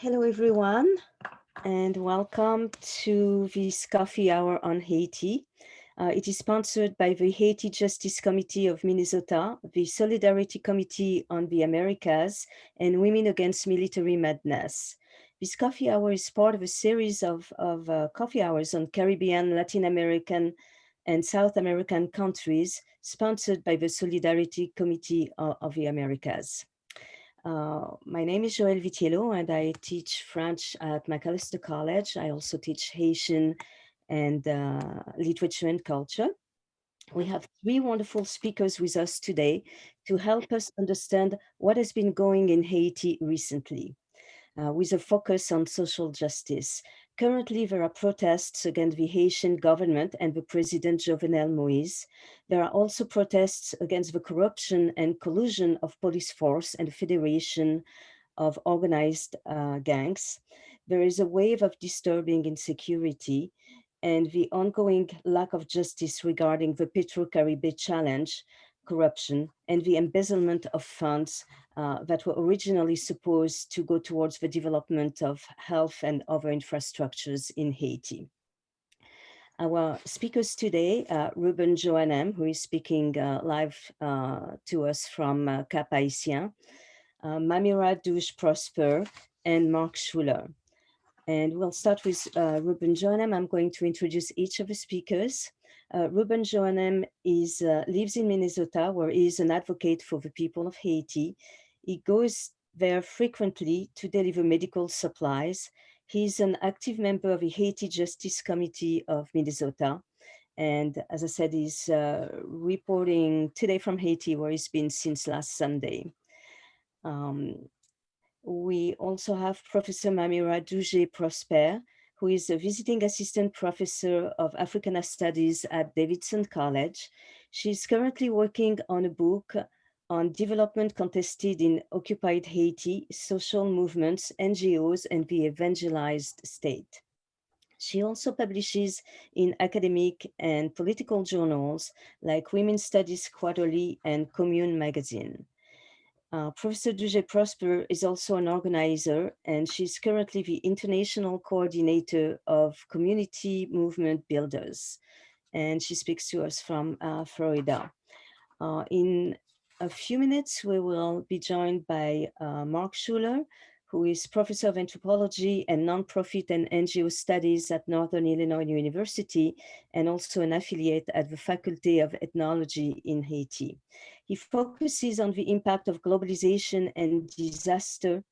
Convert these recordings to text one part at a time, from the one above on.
Hello, everyone, and welcome to this coffee hour on Haiti. It is sponsored by the Haiti Justice Committee of Minnesota, the Solidarity Committee on the Americas, and Women Against Military Madness. This coffee hour is part of a series of coffee hours on Caribbean, Latin American, and South American countries, sponsored by the Solidarity Committee of the Americas. My name is Joëlle Vitiello, and I teach French at Macalester College. I also teach Haitian and literature and culture. We have three wonderful speakers with us today to help us understand what has been going in Haiti recently, with a focus on social justice. Currently, there are protests against the Haitian government and the President Jovenel Moïse. There are also protests against the corruption and collusion of police force and the Federation of organized gangs. There is a wave of disturbing insecurity and the ongoing lack of justice regarding the PetroCaribe challenge, corruption, and the embezzlement of funds that were originally supposed to go towards the development of health and other infrastructures in Haiti. Our speakers today, Ruben Joanem, who is speaking live to us from Cap Haitien, Mamira Douche Prosper, and Mark Schuller. And we'll start with Ruben Joanem. I'm going to introduce each of the speakers. Ruben Joanem lives in Minnesota, where he is an advocate for the people of Haiti. He goes there frequently to deliver medical supplies. He's an active member of the Haiti Justice Committee of Minnesota. And as I said, he's reporting today from Haiti, where he's been since last Sunday. We also have Professor Mamira Douche Prosper, who is a visiting assistant professor of Africana Studies at Davidson College. She's currently working on a book on development contested in occupied Haiti, social movements, NGOs, and the evangelized state. She also publishes in academic and political journals like Women's Studies Quarterly and Commune magazine. Professor Douche Prosper is also an organizer, and she's currently the international coordinator of Community Movement Builders. And she speaks to us from Florida. In a few minutes, we will be joined by Mark Schuller, who is professor of anthropology and nonprofit and NGO studies at Northern Illinois University, and also an affiliate at the Faculty of Ethnology in Haiti. He focuses on the impact of globalization and disaster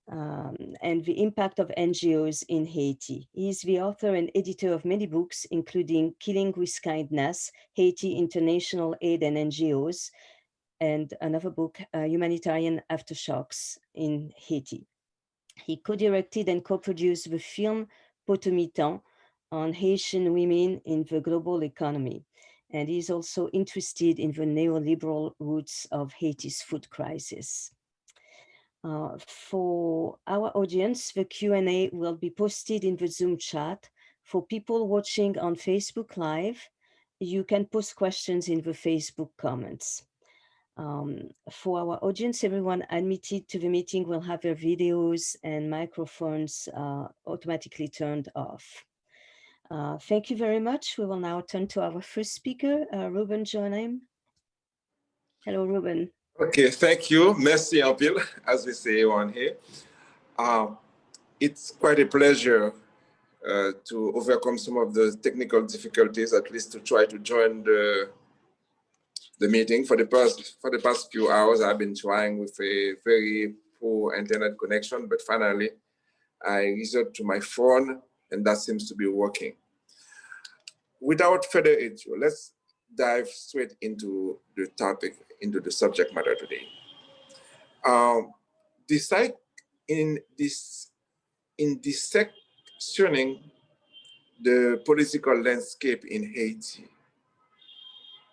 and the impact of NGOs in Haiti. He is the author and editor of many books, including Killing with Kindness, Haiti International Aid and NGOs, and another book, Humanitarian Aftershocks in Haiti. He co-directed and co-produced the film Poto Mitan on Haitian women in the global economy. And he's also interested in the neoliberal roots of Haiti's food crisis. For our audience, the Q&A will be posted in the Zoom chat. For people watching on Facebook Live, you can post questions in the Facebook comments. For our audience, everyone admitted to the meeting will have their videos and microphones automatically turned off. Thank you very much. We will now turn to our first speaker, Ruben Joanem. Hello, Ruben. Okay, thank you. Merci en pile, as we say on here. It's quite a pleasure to overcome some of the technical difficulties, at least to try to join the meeting. For the past few hours, I've been trying with a very poor internet connection, but finally I resort to my phone, and that seems to be working. Without further ado, let's dive straight into the topic, into the subject matter today. In dissectioning the political landscape in Haiti,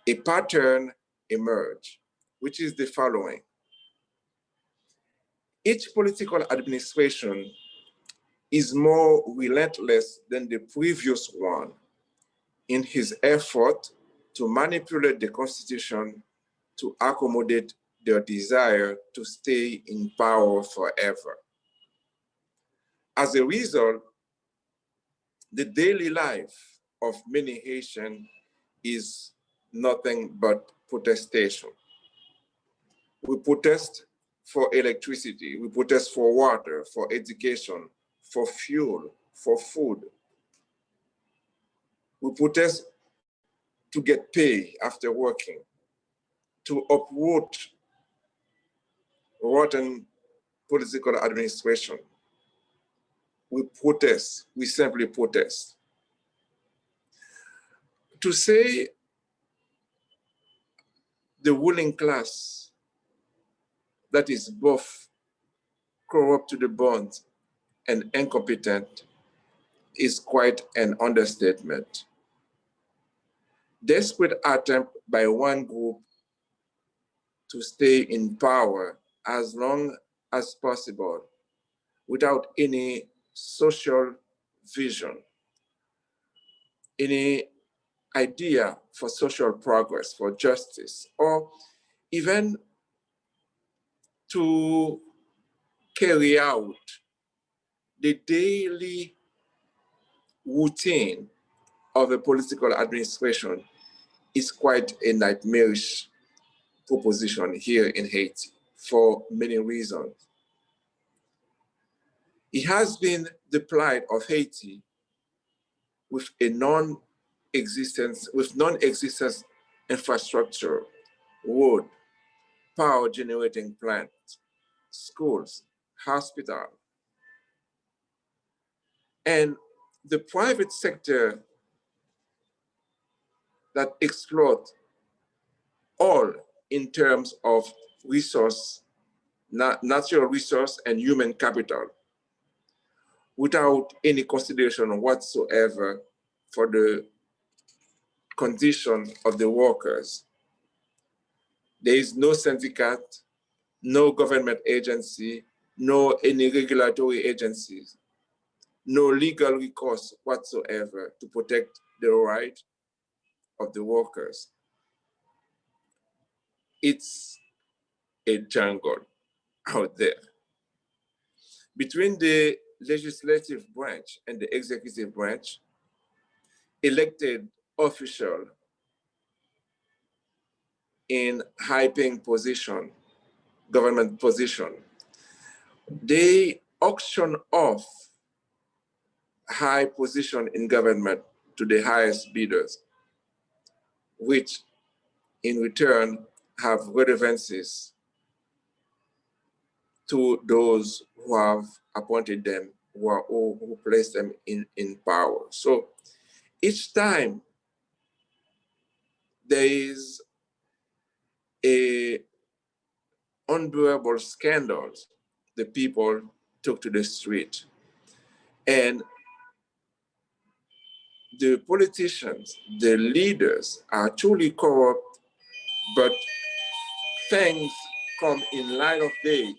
a pattern emerged, which is the following. Each political administration is more relentless than the previous one in his effort to manipulate the Constitution to accommodate their desire to stay in power forever. As a result, the daily life of many Haitians is nothing but protestation. We protest for electricity, we protest for water, for education, for fuel, for food. We protest to get pay after working, to uproot rotten political administration. We protest, we simply protest. To say the ruling class that is both corrupt to the bones and incompetent is quite an understatement. Desperate attempt by one group to stay in power as long as possible without any social vision, any idea for social progress, for justice, or even to carry out the daily routine of a political administration is quite a nightmarish proposition here in Haiti for many reasons. It has been the plight of Haiti with a non-existent infrastructure, road, power generating plant, schools, hospital, and the private sector that exploit all in terms of resource, natural resource and human capital without any consideration whatsoever for the condition of the workers. There is no syndicate, no government agency, no any regulatory agencies, no legal recourse whatsoever to protect the right of the workers. It's a jungle out there. Between the legislative branch and the executive branch, elected official in high-paying position, government position, they auction off high position in government to the highest bidders, which in return have relevancies to those who have appointed them, who placed them in power. So each time there is a unbearable scandals, the people took to the street. And the politicians, the leaders are truly corrupt, but things come in light of day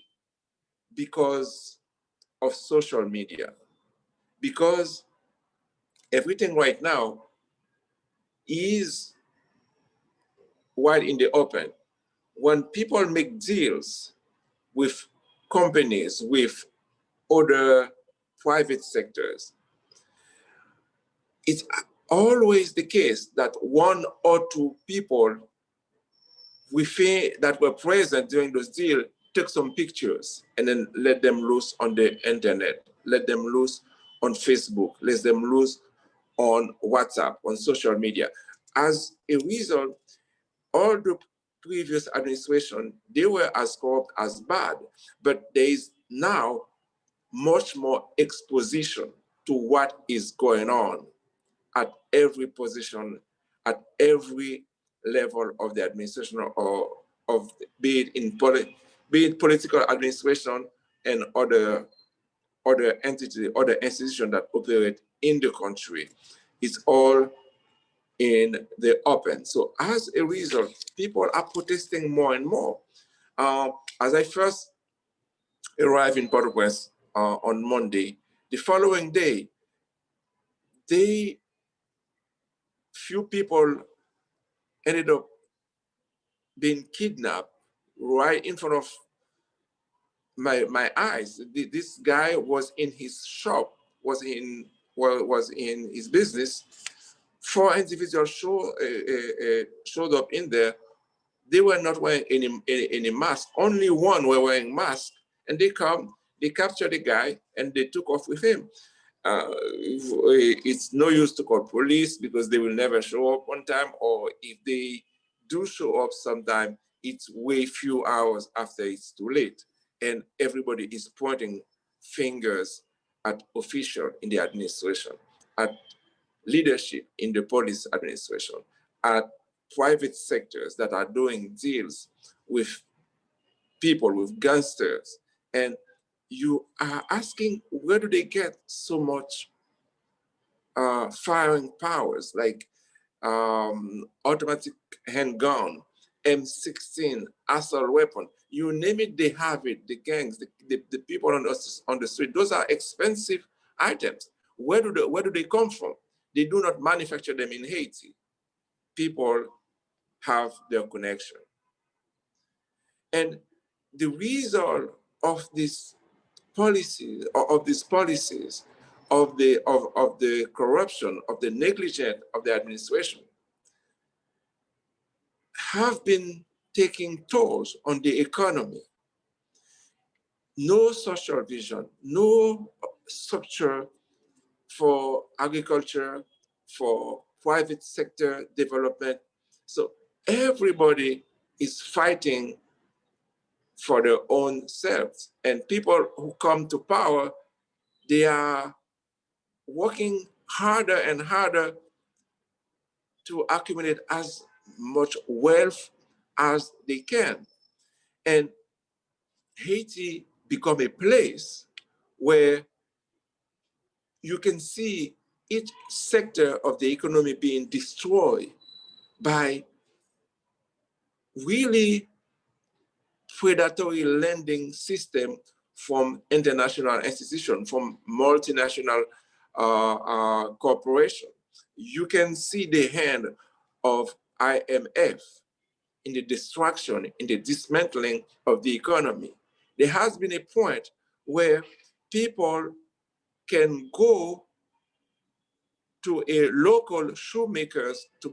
because of social media. Because everything right now is wide in the open. When people make deals with companies, with other private sectors, it's always the case that one or two people that were present during those deals took some pictures and then let them loose on the internet, let them loose on Facebook, let them loose on WhatsApp, on social media. As a result, all the previous administration, they were as corrupt as bad, but there is now much more exposition to what is going on at every position, at every level of the administration, or of be it political administration and other entity, other institutions that operate in the country. It's all in the open. So as a result, people are protesting more and more. As I first arrived in Port-au-Prince on Monday, the following day, few people ended up being kidnapped right in front of my eyes. This guy was in his shop, was in his business. Four individuals showed up in there. They were not wearing any mask. Only one were wearing mask, and they captured the guy, and they took off with him. It's no use to call police because they will never show up on time, or if they do show up sometime, it's way few hours after it's too late. And everybody is pointing fingers at official in the administration, at leadership in the police administration, at private sectors that are doing deals with people, with gangsters. And you are asking, where do they get so much firing powers, like automatic handgun, M16, assault weapon, you name it, they have it. The gangs, the people on the street, those are expensive items. Where do they come from? They do not manufacture them in Haiti. People have their connection. And the result of this policies, of these policies, of the corruption, of the negligence of the administration, have been taking tolls on the economy. No social vision, no structure for agriculture, for private sector development. So everybody is fighting for their own selves. And people who come to power, they are working harder and harder to accumulate as much wealth as they can. And Haiti become a place where you can see each sector of the economy being destroyed by really predatory lending system from international institutions, from multinational corporations. You can see the hand of IMF in the destruction, in the dismantling of the economy. There has been a point where people can go to a local shoemaker to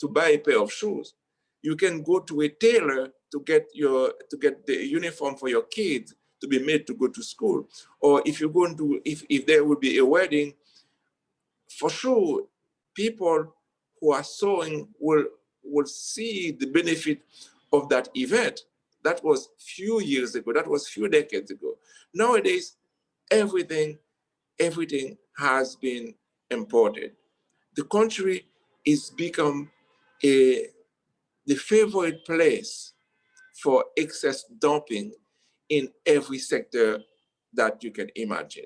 buy a pair of shoes. You can go to a tailor to get the uniform for your kids to be made to go to school. Or if you're going to, if there will be a wedding, for sure, people who are sewing will see the benefit of that event. That was few years ago, that was few decades ago. Nowadays, everything has been imported. The country is become the favorite place for excess dumping in every sector that you can imagine.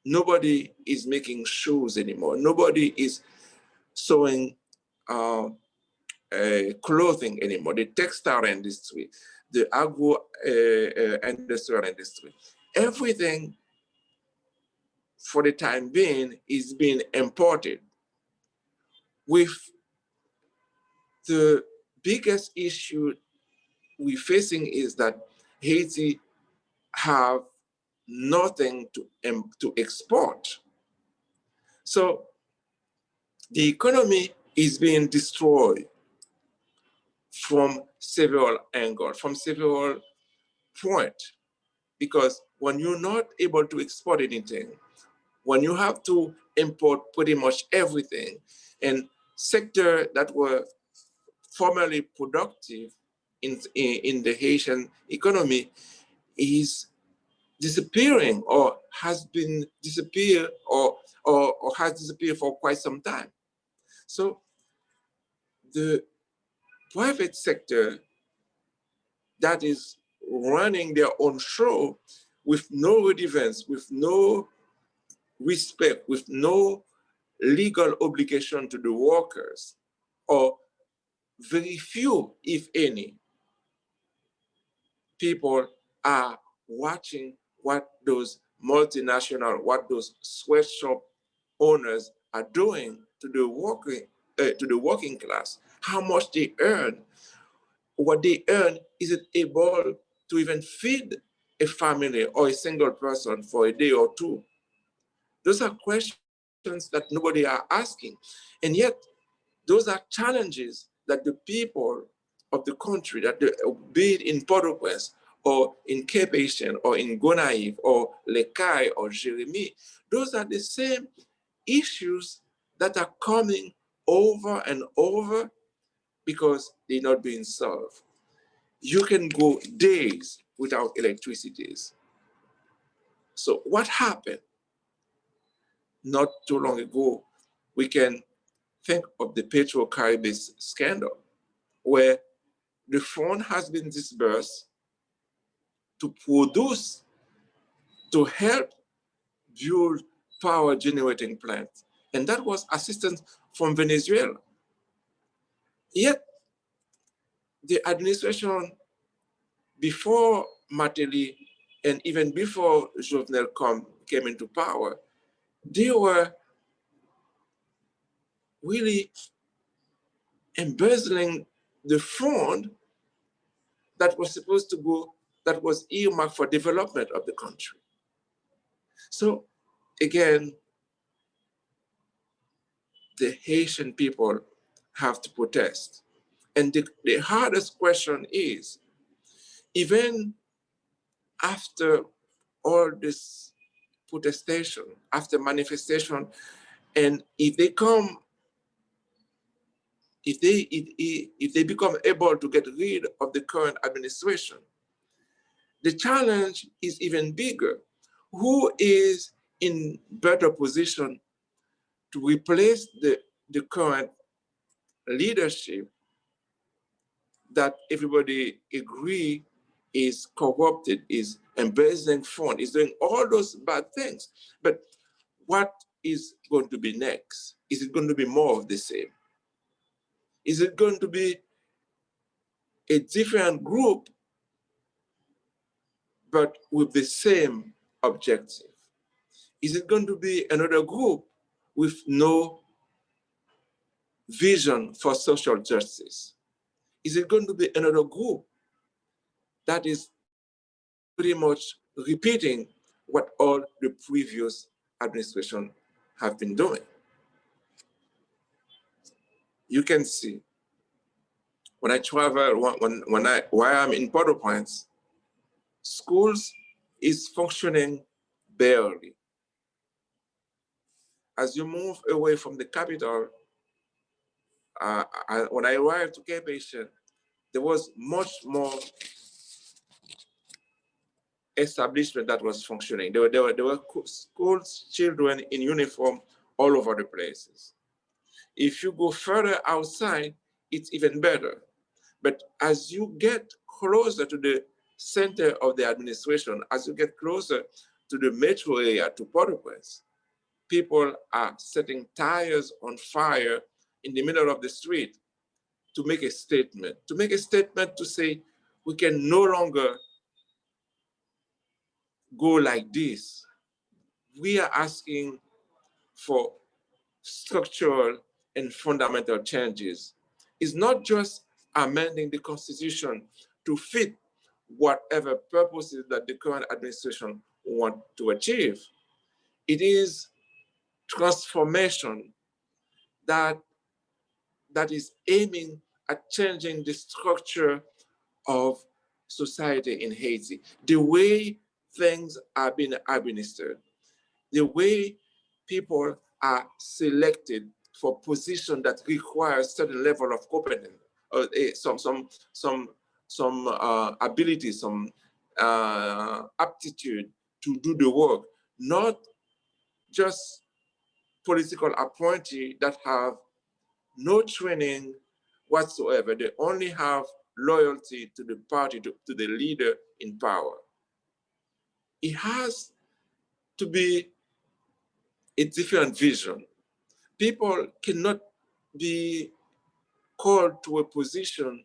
Nobody is making shoes anymore. Nobody is sewing clothing anymore. The textile industry, the agro industrial industry, everything for the time being is being imported. With the biggest issue we're facing is that Haiti have nothing to export. So the economy is being destroyed from several angles, from several points, because when you're not able to export anything, when you have to import pretty much everything, and sectors that were formerly productive in the Haitian economy is disappearing or has been disappeared or has disappeared for quite some time. So the private sector that is running their own show with no defense, with no respect, with no legal obligation to the workers, or very few, if any, people are watching what those multinational, what those sweatshop owners are doing to the working class, how much they earn. What they earn Is it able to even feed a family or a single person for a day or two? Those are questions that nobody are asking. And yet, those are challenges that the people of the country, that be it in Port-au-Prince or in Cape Haitian or in Gonaïve or Lekai or Jérémie, those are the same issues that are coming over and over because they're not being solved. You can go days without electricity. So what happened? Not too long ago, we can think of the PetroCaribe scandal, where the fund has been disbursed to produce, to help build power generating plants. And that was assistance from Venezuela. Yet, the administration before Mateli and even before Jovenel came into power, they were really embezzling the fund that was supposed to go, that was earmarked for development of the country. So again, the Haitian people have to protest. And the hardest question is, even after all this protestation, after manifestation, and if they come, if they become able to get rid of the current administration, the challenge is even bigger. Who is in better position to replace the current leadership that everybody agree is corrupted, is embezzling fund, is doing all those bad things? But what is going to be next? Is it going to be more of the same? Is it going to be a different group, but with the same objective? Is it going to be another group with no vision for social justice? Is it going to be another group that is pretty much repeating what all the previous administration have been doing? You can see when I travel, while I'm in Port-au-Prince, schools is functioning barely. As you move away from the capital, when I arrived to Cape Haitian, there was much more establishment that was functioning. There were schools, children in uniform all over the places. If you go further outside, it's even better. But as you get closer to the center of the administration, as you get closer to the metro area, to Port-au-Prince, people are setting tires on fire in the middle of the street to make a statement, to say, we can no longer go like this. We are asking for structural and fundamental changes. It's not just amending the Constitution to fit whatever purposes that the current administration want to achieve. It is transformation that is aiming at changing the structure of society in Haiti, the way things are being administered, the way people are selected for positions that require a certain level of competence, or some ability, some aptitude to do the work, not just political appointees that have no training whatsoever. They only have loyalty to the party, to the leader in power. It has to be a different vision. People cannot be called to a position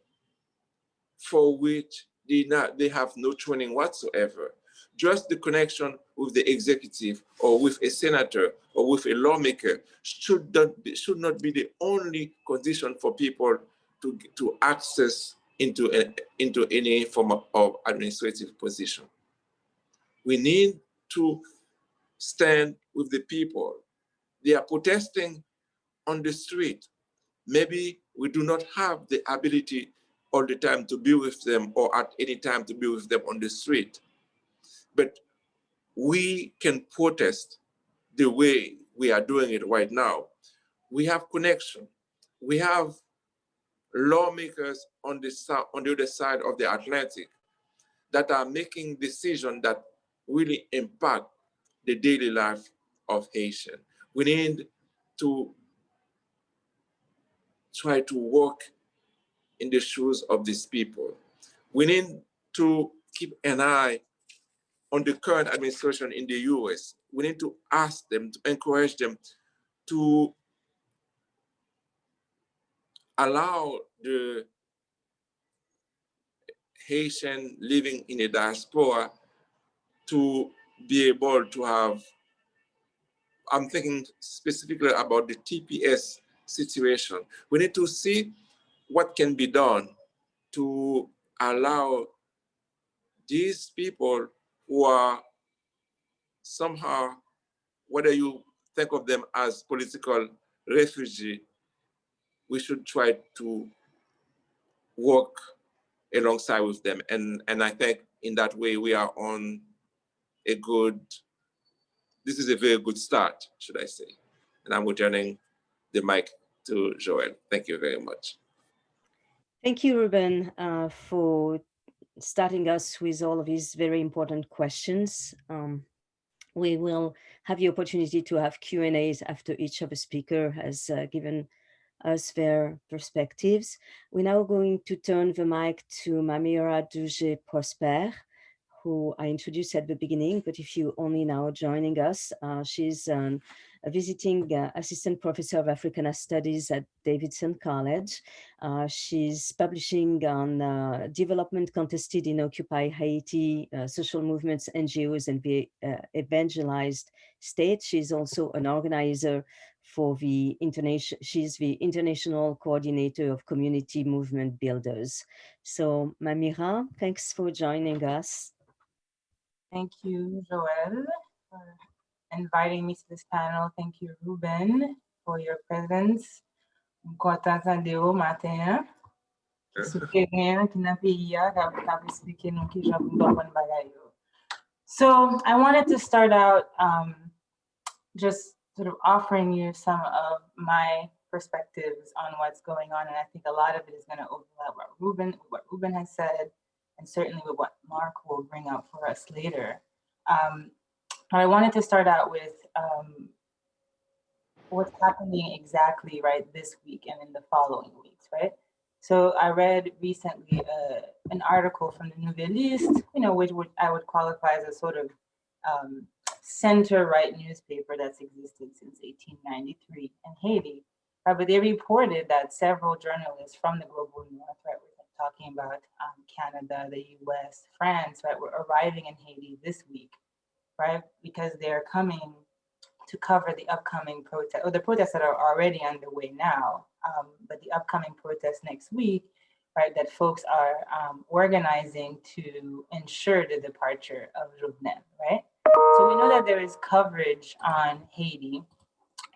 for which they have no training whatsoever. Just the connection with the executive or with a senator or with a lawmaker should not be the only condition for people to access into any form of administrative position. We need to stand with the people. They are protesting on the street. Maybe we do not have the ability all the time to be with them, or at any time to be with them on the street. But we can protest the way we are doing it right now. We have connection. We have lawmakers on the other side of the Atlantic that are making decisions that really impact the daily life of Haitian. We need to try to work in the shoes of these people. We need to keep an eye on the current administration in the US. We need to ask them, to encourage them to allow the Haitian living in a diaspora to be able to have, I'm thinking specifically about the TPS situation. We need to see what can be done to allow these people who are somehow, whether you think of them as political refugee, we should try to work alongside with them. And I think in that way we are on a good, this is a very good start, should I say. And I'm returning the mic to Joel. Thank you very much. Thank you, Ruben, for starting us with all of these very important questions. We will have the opportunity to have Q&As after each of the speaker has given us their perspectives. We're now going to turn the mic to Mamira Duge Prosper, who I introduced at the beginning, but if you only now joining us, she's a visiting assistant professor of Africana Studies at Davidson College. She's publishing on development contested in Occupy Haiti, social movements, NGOs, and the evangelized state. She's also an organizer for the international, she's the international coordinator of community movement builders. So Mamira, thanks for joining us. Thank you, Joel, for inviting me to this panel. Thank you, Ruben, for your presence. Content de au matin. So I wanted to start out just sort of offering you some of my perspectives on what's going on, and I think a lot of it is going to overlap what Ruben has said, and certainly with what Mark will bring up for us later. I wanted to start out with what's happening exactly right this week and in the following weeks, right? So I read recently an article from the Nouvelliste, which I would qualify as a sort of center-right newspaper that's existed since 1893 in Haiti. But they reported that several journalists from the global north, right, we're talking about Canada, the US, France, right, were arriving in Haiti this week, right, because they're coming to cover the upcoming protest, or the protests that are already underway now, but the upcoming protest next week, right, that folks are organizing to ensure the departure of Joanem, right? So we know that there is coverage on Haiti,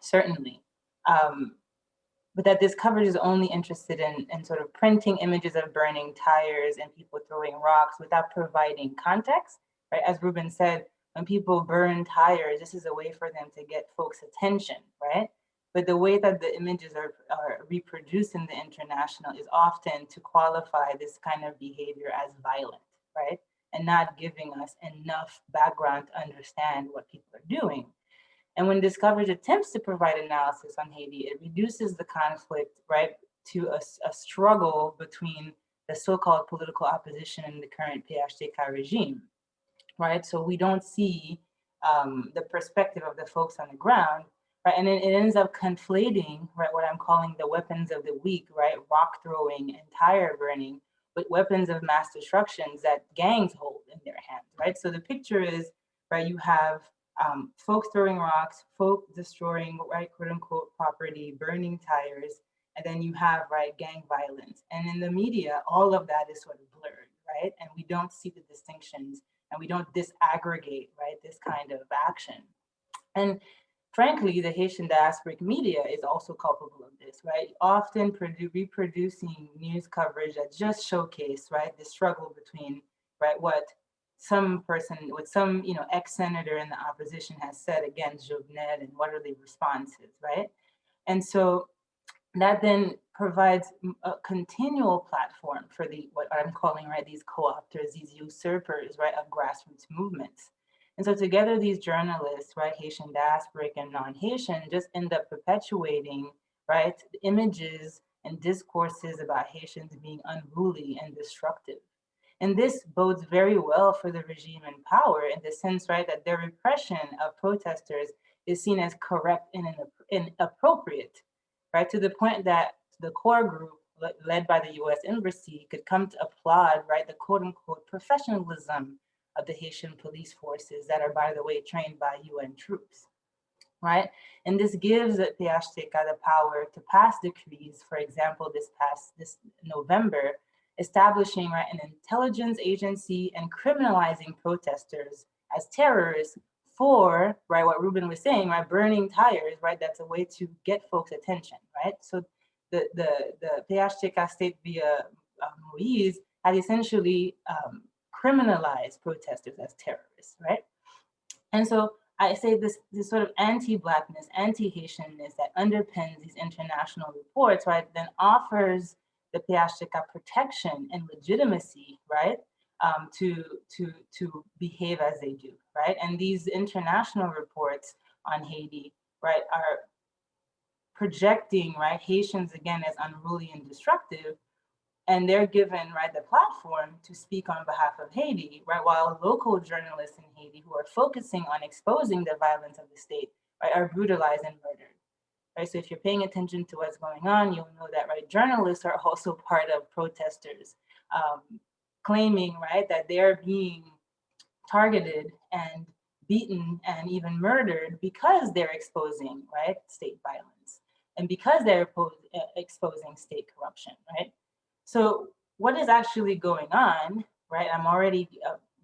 certainly, but that this coverage is only interested in sort of printing images of burning tires and people throwing rocks without providing context, right? As Ruben said, when people burn tires, this is a way for them to get folks' attention, right? But the way that the images are reproduced in the international is often to qualify this kind of behavior as violent, right? And not giving us enough background to understand what people are doing. And when this coverage attempts to provide analysis on Haiti, it reduces the conflict, right, to a struggle between the so-called political opposition and the current PetroCaribe regime, right? So we don't see the perspective of the folks on the ground, right? And it ends up conflating, right, what I'm calling the weapons of the weak, right, rock throwing and tire burning, with weapons of mass destructions that gangs hold in their hands, right? So the picture is, right, you have folks throwing rocks, folks destroying, right, quote unquote, property, burning tires, and then you have, right, gang violence. And in the media, all of that is sort of blurred, right? And we don't see the distinctions, and we don't disaggregate, right, this kind of action. And frankly, the Haitian diasporic media is also culpable of this, right? Often reproducing news coverage that just showcase, right, the struggle between, right, what some ex-senator in the opposition has said against Jovenel, and what are the responses, right? And so that then provides a continual platform for what I'm calling, right, these co-opters, these usurpers, right, of grassroots movements. And so together, these journalists, right, Haitian diasporic and non-Haitian, just end up perpetuating, right, images and discourses about Haitians being unruly and destructive. And this bodes very well for the regime in power, in the sense, right, that their repression of protesters is seen as correct and inappropriate, right, to the point that the core group led by the US Embassy could come to applaud, right, the quote unquote professionalism of the Haitian police forces that are, by the way, trained by UN troops, right? And this gives PHTK the power to pass decrees, for example, this November, establishing, right, an intelligence agency and criminalizing protesters as terrorists for, right, what Ruben was saying, right, burning tires, right? That's a way to get folks' attention, right? So the PHTK state via Moise had essentially criminalized protesters as terrorists, right? And so I say this sort of anti-Blackness, anti-Haitianness that underpins these international reports, right, then offers the PHTK protection and legitimacy, right, to behave as they do, right? And these international reports on Haiti, right, are projecting, right, Haitians again as unruly and destructive, and they're given, right, the platform to speak on behalf of Haiti, right, while local journalists in Haiti who are focusing on exposing the violence of the state, right, are brutalized and murdered, right? So if you're paying attention to what's going on, you'll know that, right, journalists are also part of protesters, claiming, right, that they're being targeted and beaten and even murdered because they're exposing, right, state violence, and because they're exposing state corruption, right? So what is actually going on, right? I'm already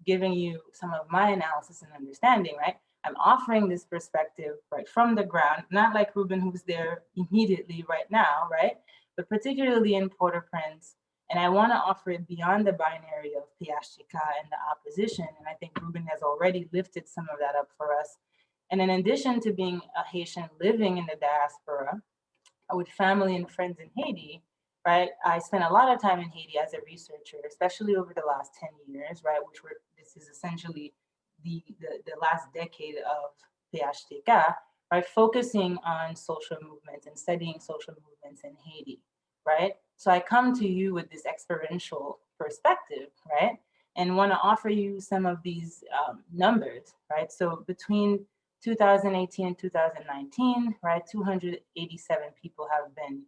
giving you some of my analysis and understanding, right? I'm offering this perspective, right, from the ground, not like Ruben, who's there immediately right now, right? But particularly in Port-au-Prince. And I want to offer it beyond the binary of PHTK and the opposition. And I think Ruben has already lifted some of that up for us. And in addition to being a Haitian living in the diaspora with family and friends in Haiti, right? I spent a lot of time in Haiti as a researcher, especially over the last 10 years, right? This is essentially the last decade of PHTK, right? Focusing on social movements and studying social movements in Haiti, right? So I come to you with this experiential perspective, right? And want to offer you some of these numbers, right? So between 2018 and 2019, right, 287 people have been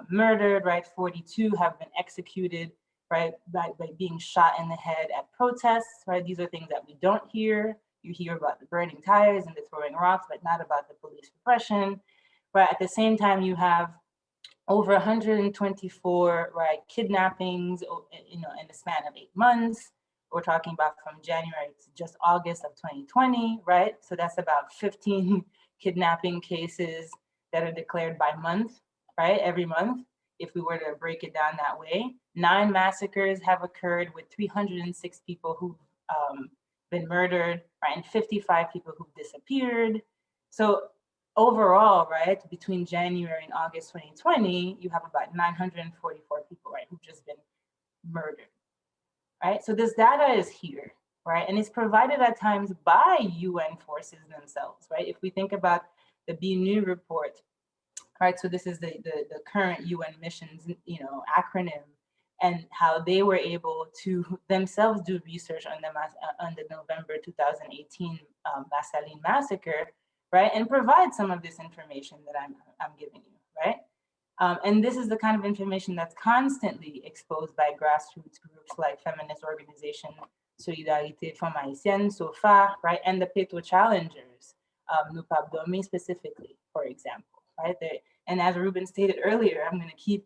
murdered, right? 42 have been executed, right, by being shot in the head at protests, right? These are things that we don't hear. You hear about the burning tires and the throwing rocks, but not about the police repression, right? At the same time, you have over 124, right, kidnappings, in the span of 8 months. We're talking about from January to just August of 2020, right? So that's about 15 kidnapping cases that are declared by month, right? Every month, if we were to break it down that way. 9 massacres have occurred with 306 people who've been murdered, right? And 55 people who've disappeared. So overall, right, between January and August 2020, you have about 944 people, right, who've just been murdered, right? So this data is here, right? And it's provided at times by UN forces themselves, right? If we think about the BNU report, right? So this is the current UN missions, acronym, and how they were able to themselves do research on the November 2018 Bassaline massacre, right? And provide some of this information that I'm giving you, right? And this is the kind of information that's constantly exposed by grassroots groups like feminist organization Solidarité Femmes Haïtiennes, SOFA, right? And the Peto Challengers, Nous Pas Dormi specifically, for example, right? And as Ruben stated earlier, I'm going to keep,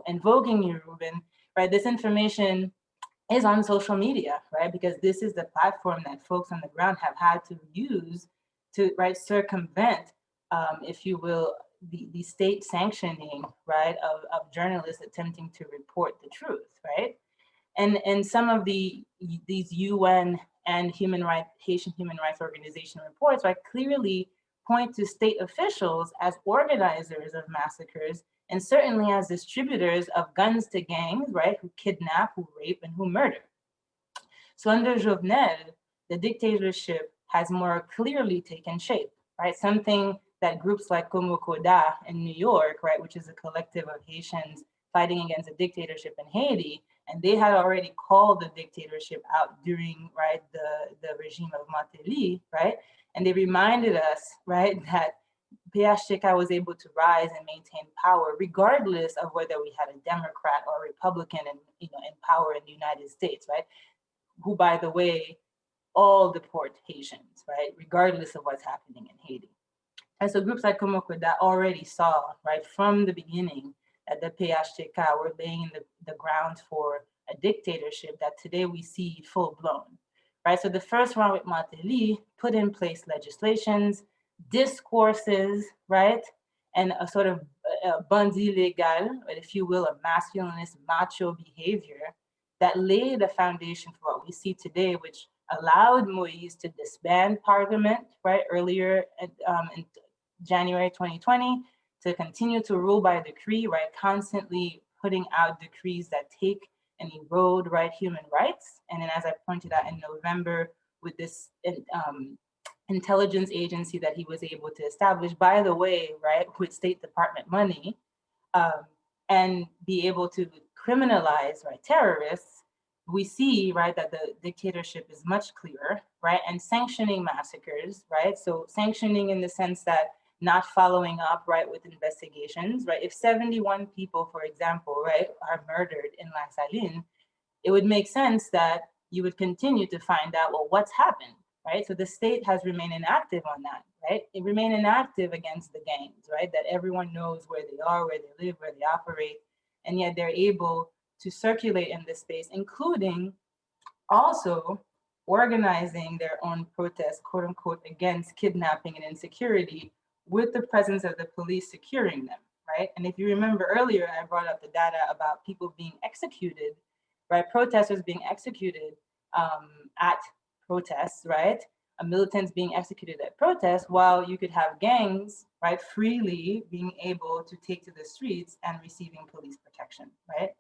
invoking you, Ruben, right? This information is on social media, right? Because this is the platform that folks on the ground have had to use to, right, circumvent, if you will, the state sanctioning, right, of journalists attempting to report the truth, right? And some of these UN and Haitian human rights organization reports, right, clearly point to state officials as organizers of massacres and certainly as distributors of guns to gangs, right, who kidnap, who rape, and who murder. So under Jovenel, the dictatorship has more clearly taken shape, right? Something that groups like Komokoda in New York, right, which is a collective of Haitians fighting against a dictatorship in Haiti, and they had already called the dictatorship out during, right, the regime of Martelly, right? And they reminded us, right, that PetroCaribe was able to rise and maintain power regardless of whether we had a Democrat or a Republican in power in the United States, right? Who, by the way, all deport Haitians, right, regardless of what's happening in Haiti. And so groups like Komokoda already saw, right, from the beginning that the PetroCaribe were laying the ground for a dictatorship that today we see full blown, right? So the first round with Martelly put in place legislations, discourses, right, and a sort of bandit legal, if you will, a masculinist macho behavior that laid the foundation for what we see today, which allowed Moïse to disband parliament, right, earlier in January 2020, to continue to rule by decree, right, constantly putting out decrees that take and erode, right, human rights. And then, as I pointed out in November, with this intelligence agency that he was able to establish, by the way, right, with State Department money, and be able to criminalize, right, terrorists, we see, right, that the dictatorship is much clearer, right, and sanctioning massacres, right? So sanctioning in the sense that not following up, right, with investigations, right? If 71 people, for example, right, are murdered in La Saline, it would make sense that you would continue to find out, well, what's happened, right? So the state has remained inactive on that, right? It remained inactive against the gangs, right? That everyone knows where they are, where they live, where they operate, and yet they're able to circulate in this space, including also organizing their own protests, quote unquote, against kidnapping and insecurity with the presence of the police securing them, right? And if you remember earlier, I brought up the data about people being executed, right? Protesters being executed at protests, right? Militants being executed at protests, while you could have gangs, right, freely being able to take to the streets and receiving police protection, right?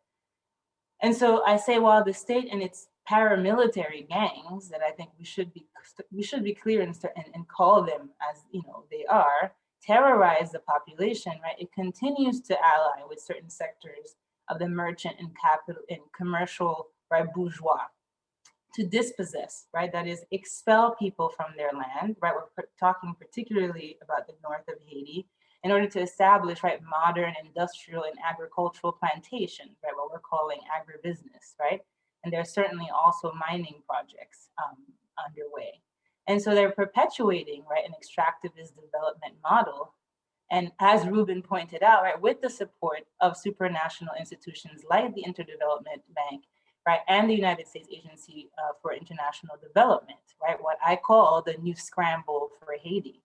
And so I say, while the state and its paramilitary gangs, that I think we should be clear and call them as they are, terrorize the population, right? It continues to ally with certain sectors of the merchant and capital and commercial, right, bourgeois, to dispossess, right? That is, expel people from their land, right? We're talking particularly about the north of Haiti, in order to establish, right, modern industrial and agricultural plantations, right, what we're calling agribusiness, right? And there's certainly also mining projects underway. And so they're perpetuating, right, an extractivist development model. And as Ruben pointed out, right, with the support of supranational institutions like the Interdevelopment Bank, right, and the United States Agency for International Development, right, what I call the new scramble for Haiti,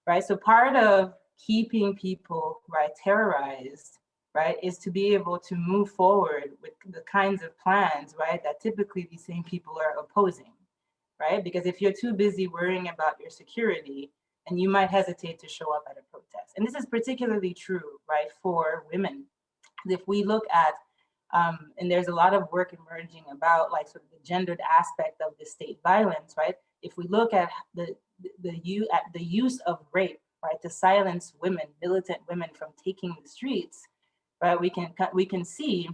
right? So part of keeping people, right, terrorized, right, is to be able to move forward with the kinds of plans, right, that typically these same people are opposing, right? Because if you're too busy worrying about your security, and you might hesitate to show up at a protest. And this is particularly true, right, for women. If we look at, and there's a lot of work emerging about, like, sort of the gendered aspect of the state violence, right? If we look at the use of rape, right, to silence women, militant women, from taking the streets, right, we can see,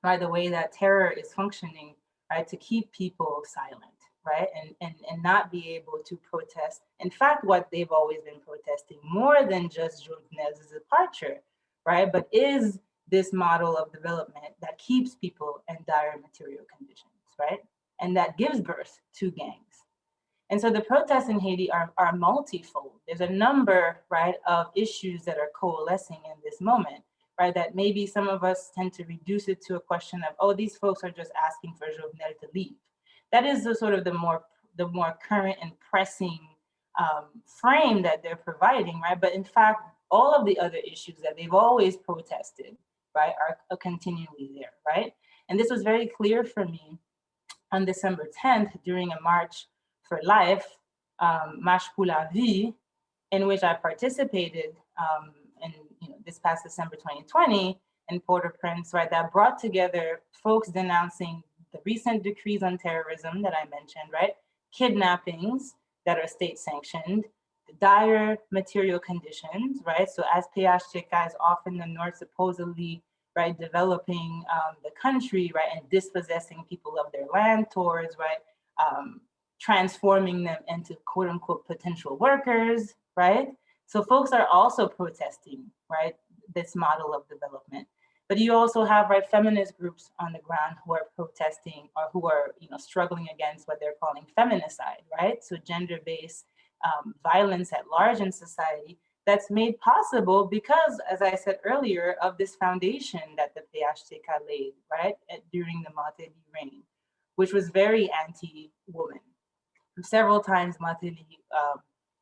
by the way that terror is functioning, right, to keep people silent, right, and not be able to protest. In fact, what they've always been protesting, more than just Jovenel's departure, right, but is this model of development that keeps people in dire material conditions, right, and that gives birth to gangs. And so the protests in Haiti are multifold. There's a number, right, of issues that are coalescing in this moment, right, that maybe some of us tend to reduce it to a question of, oh, these folks are just asking for Jovenel to leave. That is the sort of the more current and pressing frame that they're providing, right? But in fact, all of the other issues that they've always protested, right, are continually there, right? And this was very clear for me on December 10th during a March for Life, Marche pour la Vie, in which I participated in this past December 2020 in Port-au-Prince, right, that brought together folks denouncing the recent decrees on terrorism that I mentioned, right, kidnappings that are state sanctioned, dire material conditions, right? So as PetroCaribe is often the North supposedly, right, developing the country, right, and dispossessing people of their land towards, right, transforming them into quote unquote potential workers, right? So folks are also protesting, right, this model of development. But you also have, right, feminist groups on the ground who are protesting or who are, struggling against what they're calling feminicide, right? So gender-based violence at large in society that's made possible because, as I said earlier, of this foundation that the PHTK laid, right, during the Martelly reign, which was very anti-woman. Several times Martelly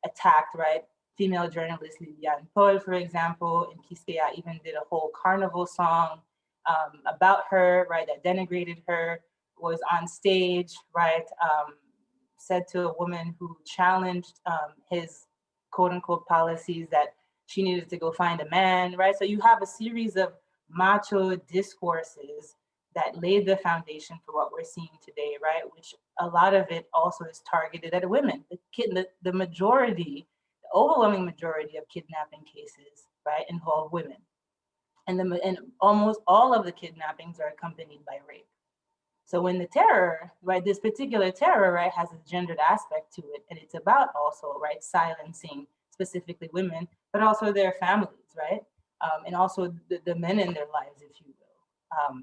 attacked, right, female journalist Liliane Paul, for example, and Quisqueya even did a whole carnival song about her, right, that denigrated her, was on stage, right, said to a woman who challenged his quote unquote policies that she needed to go find a man, right? So you have a series of macho discourses that laid the foundation for what we're seeing today, right? Which a lot of it also is targeted at women. The majority, the overwhelming majority of kidnapping cases, right, involve women. And almost all of the kidnappings are accompanied by rape. So when the terror, right, this particular terror, right, has a gendered aspect to it, and it's about also, right, silencing specifically women, but also their families, right? And also the men in their lives, if you will.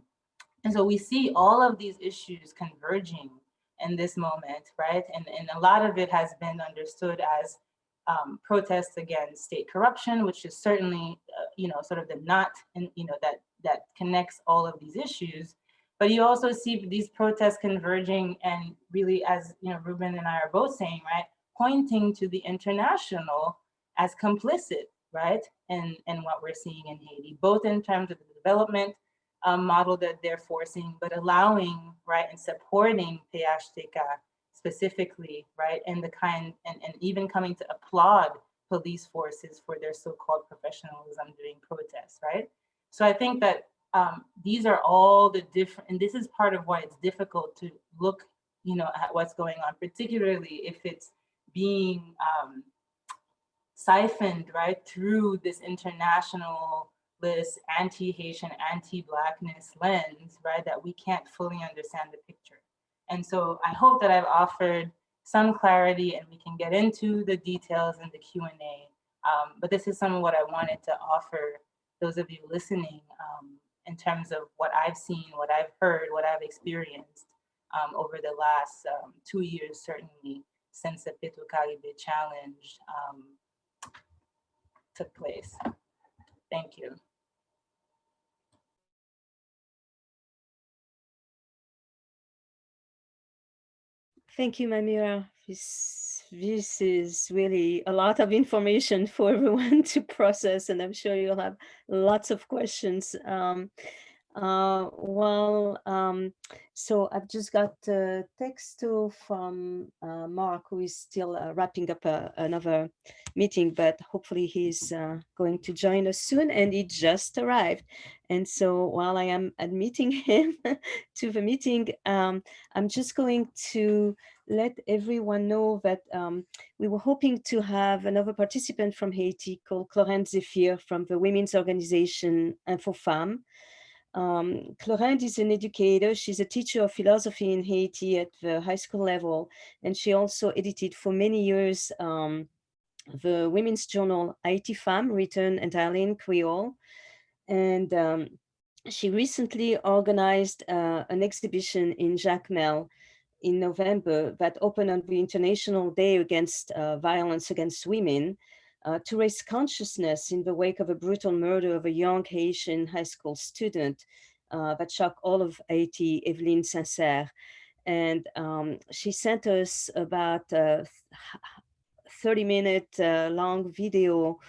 And so we see all of these issues converging in this moment, right? And a lot of it has been understood as protests against state corruption, which is certainly, sort of the knot, and that connects all of these issues. But you also see these protests converging and really, as Ruben and I are both saying, right, pointing to the international as complicit, right, in what we're seeing in Haiti, both in terms of the development model that they're forcing, but allowing, right, and supporting PHTK specifically, right, and the kind, and even coming to applaud police forces for their so-called professionalism during protests, right? So I think that these are all the different, and this is part of why it's difficult to look, at what's going on, particularly if it's being siphoned, right, through this international, this anti-Haitian, anti-Blackness lens, right, that we can't fully understand the picture. And so I hope that I've offered some clarity and we can get into the details in the Q&A. But this is some of what I wanted to offer those of you listening in terms of what I've seen, what I've heard, what I've experienced over the last 2 years, certainly, since the PetroCaribe challenge took place. Thank you. Thank you, Mamira. This is really a lot of information for everyone to process, and I'm sure you'll have lots of questions. So I've just got a text from Mark, who is still wrapping up another meeting, but hopefully he's going to join us soon, and he just arrived. And so while I am admitting him to the meeting, I'm just going to let everyone know that we were hoping to have another participant from Haiti called Clorinde Zephyr from the women's organization Info Femmes. Clorinde is an educator. She's a teacher of philosophy in Haiti at the high school level, and she also edited for many years the women's journal Haiti Femme, written entirely in Creole. And she recently organized an exhibition in Jacmel in November that opened on the International Day against Violence Against Women to raise consciousness in the wake of a brutal murder of a young Haitian high school student that shocked all of Haiti, Evelyn Sincere. And she sent us about a 30-minute long video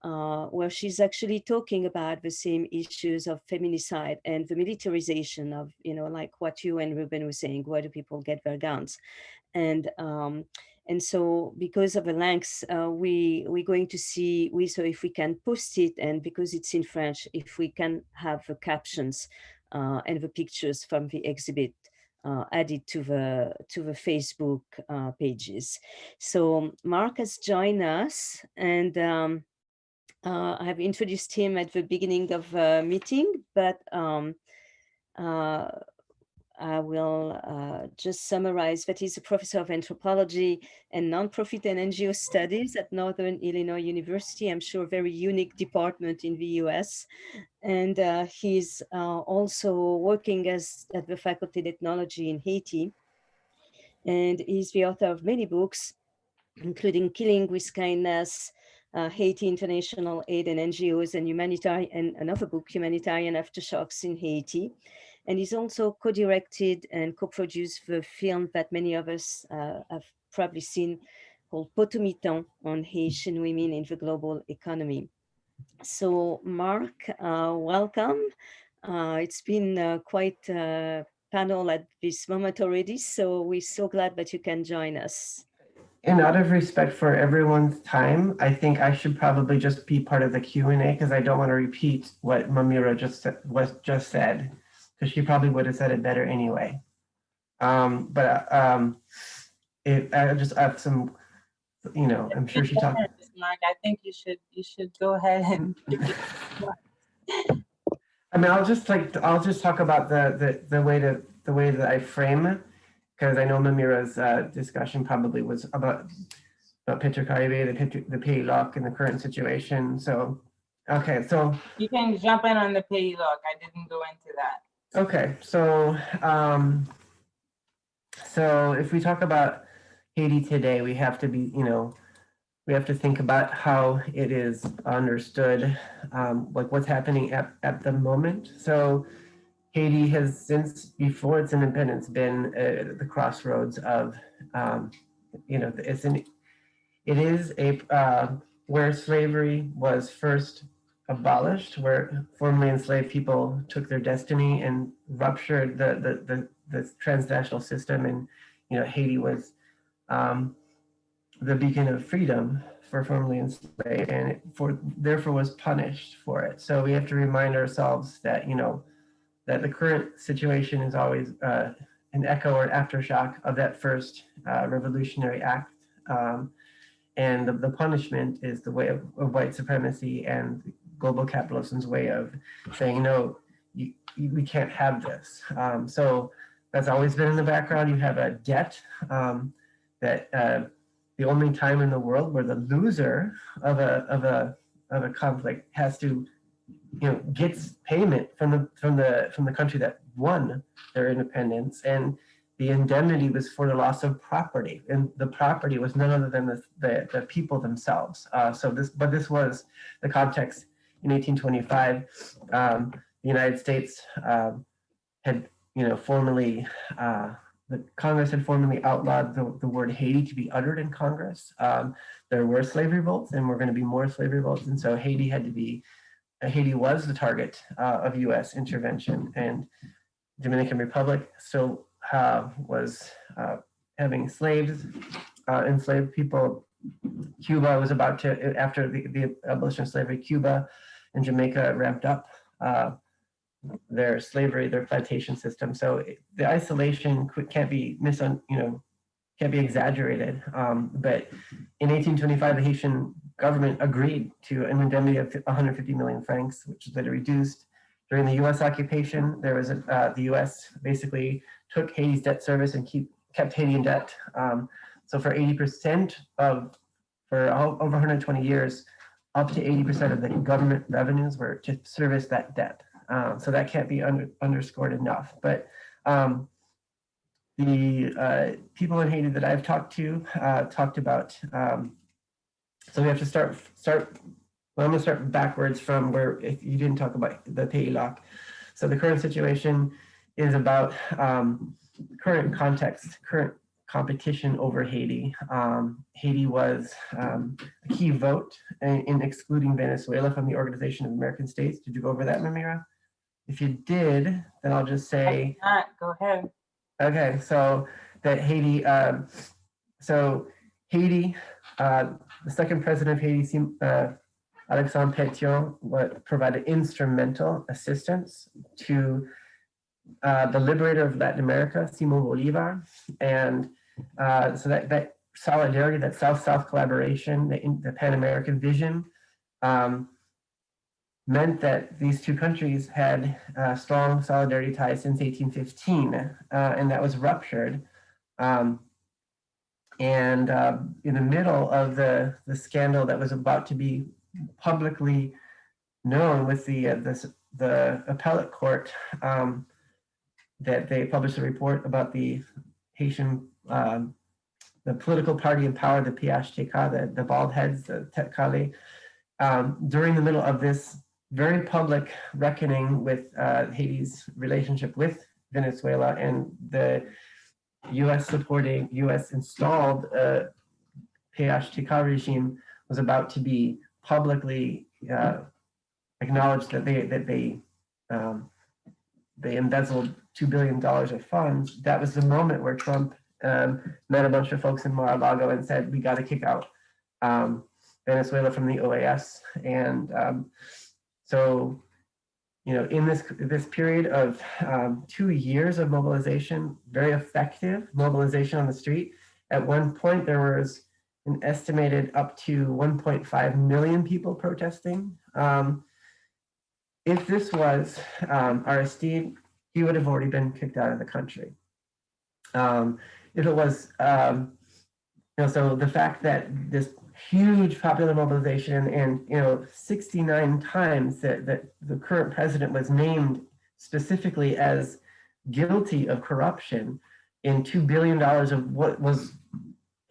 where she's actually talking about the same issues of feminicide and the militarization of, like what you and Ruben were saying, where do people get their guns? And so because of the lengths, we're going to see, so if we can post it, and because it's in French, if we can have the captions and the pictures from the exhibit added to the Facebook pages. So Mark has joined us, and I have introduced him at the beginning of the meeting, but I will just summarize that he's a professor of anthropology and nonprofit and NGO studies at Northern Illinois University. I'm sure a very unique department in the US. And he's also working at the Faculty of Ethnology in Haiti. And he's the author of many books, including Killing with Kindness, Haiti International Aid and NGOs, and Humanitarian, and another book, Humanitarian Aftershocks in Haiti. And he's also co-directed and co-produced the film that many of us have probably seen, called Poto Mitan, on Haitian women in the global economy. So Mark, welcome. It's been quite a panel at this moment already, so we're so glad that you can join us. And out of respect for everyone's time, I think I should probably just be part of the Q&A because I don't want to repeat what Mamira just said, because she probably would have said it better anyway. I just have some, I'm sure she talked. Mark, I think you should go ahead and. I mean, I'll just talk about the way that I frame it, because I know Mamira's discussion probably was about PetroCaribe, the PayLock, and the current situation. So, okay, so you can jump in on the PayLock. I didn't go into that. Okay, so so if we talk about Haiti today, we have to be, we have to think about how it is understood, like what's happening at the moment. So Haiti has, since before its independence, been the crossroads of, it is where slavery was first abolished, where formerly enslaved people took their destiny and ruptured the transnational system, and Haiti was the beacon of freedom for formerly enslaved, and therefore was punished for it. So we have to remind ourselves that that the current situation is always an echo or an aftershock of that first revolutionary act. And the punishment is the way of white supremacy and global capitalism's way of saying, no, we can't have this. So that's always been in the background. You have a debt that the only time in the world where the loser of a conflict has to, gets payment from the country that won their independence, and the indemnity was for the loss of property, and the property was none other than the people themselves. But this was the context in 1825. The United States had, formally, the Congress had formally outlawed the word Haiti to be uttered in Congress. There were slave revolts, and were going to be more slave revolts, and so Haiti was the target of U.S. intervention, and Dominican Republic still was having enslaved people. Cuba was about to, after the abolition of slavery, Cuba and Jamaica ramped up their slavery, their plantation system. So the isolation can't be can't be exaggerated. But in 1825, the Haitian government agreed to an indemnity of 150 million francs, which was later reduced. During the U.S. occupation, there was the U.S. basically took Haiti's debt service and kept Haiti in debt. So for 80% for over 120 years, up to 80% of the government revenues were to service that debt. So that can't be underscored enough. But the people in Haiti that I've talked to talked about. So we have to start. Well, I'm going to start backwards from where if you didn't talk about the PELOC. So the current situation is about current context, current competition over Haiti. Haiti was a key vote in excluding Venezuela from the Organization of American States. Did you go over that, Mamira? If you did, then I'll just say. Go ahead. Okay, so that Haiti, the second president of Haiti, Alexandre Pétion, provided instrumental assistance to the liberator of Latin America, Simon Bolivar, and so that solidarity, that South-South collaboration, the Pan-American vision, meant that these two countries had strong solidarity ties since 1815, and that was ruptured. And in the middle of the scandal that was about to be publicly known with the appellate court, that they published a report about the Haitian, the political party in power, the PHTK, the bald heads, the Tetkale, during the middle of this very public reckoning with Haiti's relationship with Venezuela and the U.S. installed PHTK regime was about to be publicly acknowledged that they embezzled $2 billion of funds. That was the moment where Trump met a bunch of folks in Mar-a-Lago and said, we got to kick out Venezuela from the OAS. And so, you know, in this period of 2 years of mobilization, very effective mobilization on the street, at one point there was an estimated up to 1.5 million people protesting. If this was Aristide, he would have already been kicked out of the country. If it was, you know, so the fact that this huge popular mobilization and, you know, 69 times that the current president was named specifically as guilty of corruption in $2 billion of what was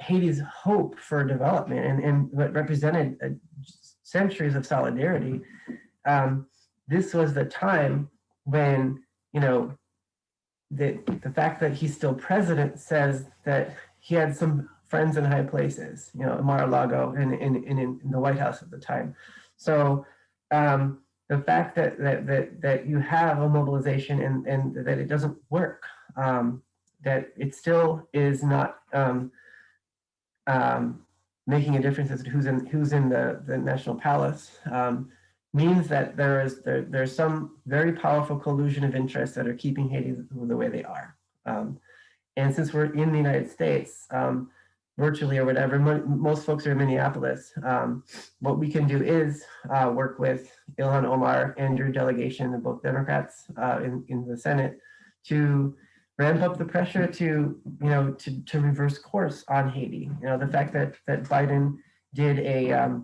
Haiti's hope for development and what represented centuries of solidarity. This was the time when, you know, the fact that he's still president says that he had some friends in high places, you know, Mar-a-Lago and in the White House at the time. So the fact that you have a mobilization and that it doesn't work, that it still is not making a difference as to who's in the National Palace, means that there's some very powerful collusion of interests that are keeping Haiti the way they are. And since we're in the United States, virtually or whatever, most folks are in Minneapolis. What we can do is work with Ilhan Omar and your delegation, and both Democrats in the Senate, to ramp up the pressure to, you know, to reverse course on Haiti. You know, the fact that Biden did a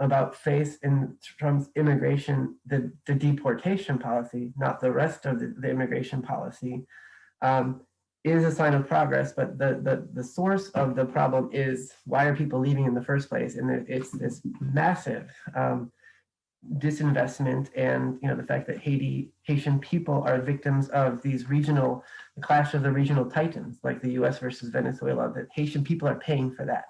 about face in Trump's immigration, the deportation policy, not the rest of the immigration policy, is a sign of progress, but the source of the problem is, why are people leaving in the first place? And it's this massive disinvestment, and, you know, the fact that Haitian people are victims of these the clash of the regional titans, like the US versus Venezuela, that Haitian people are paying for that.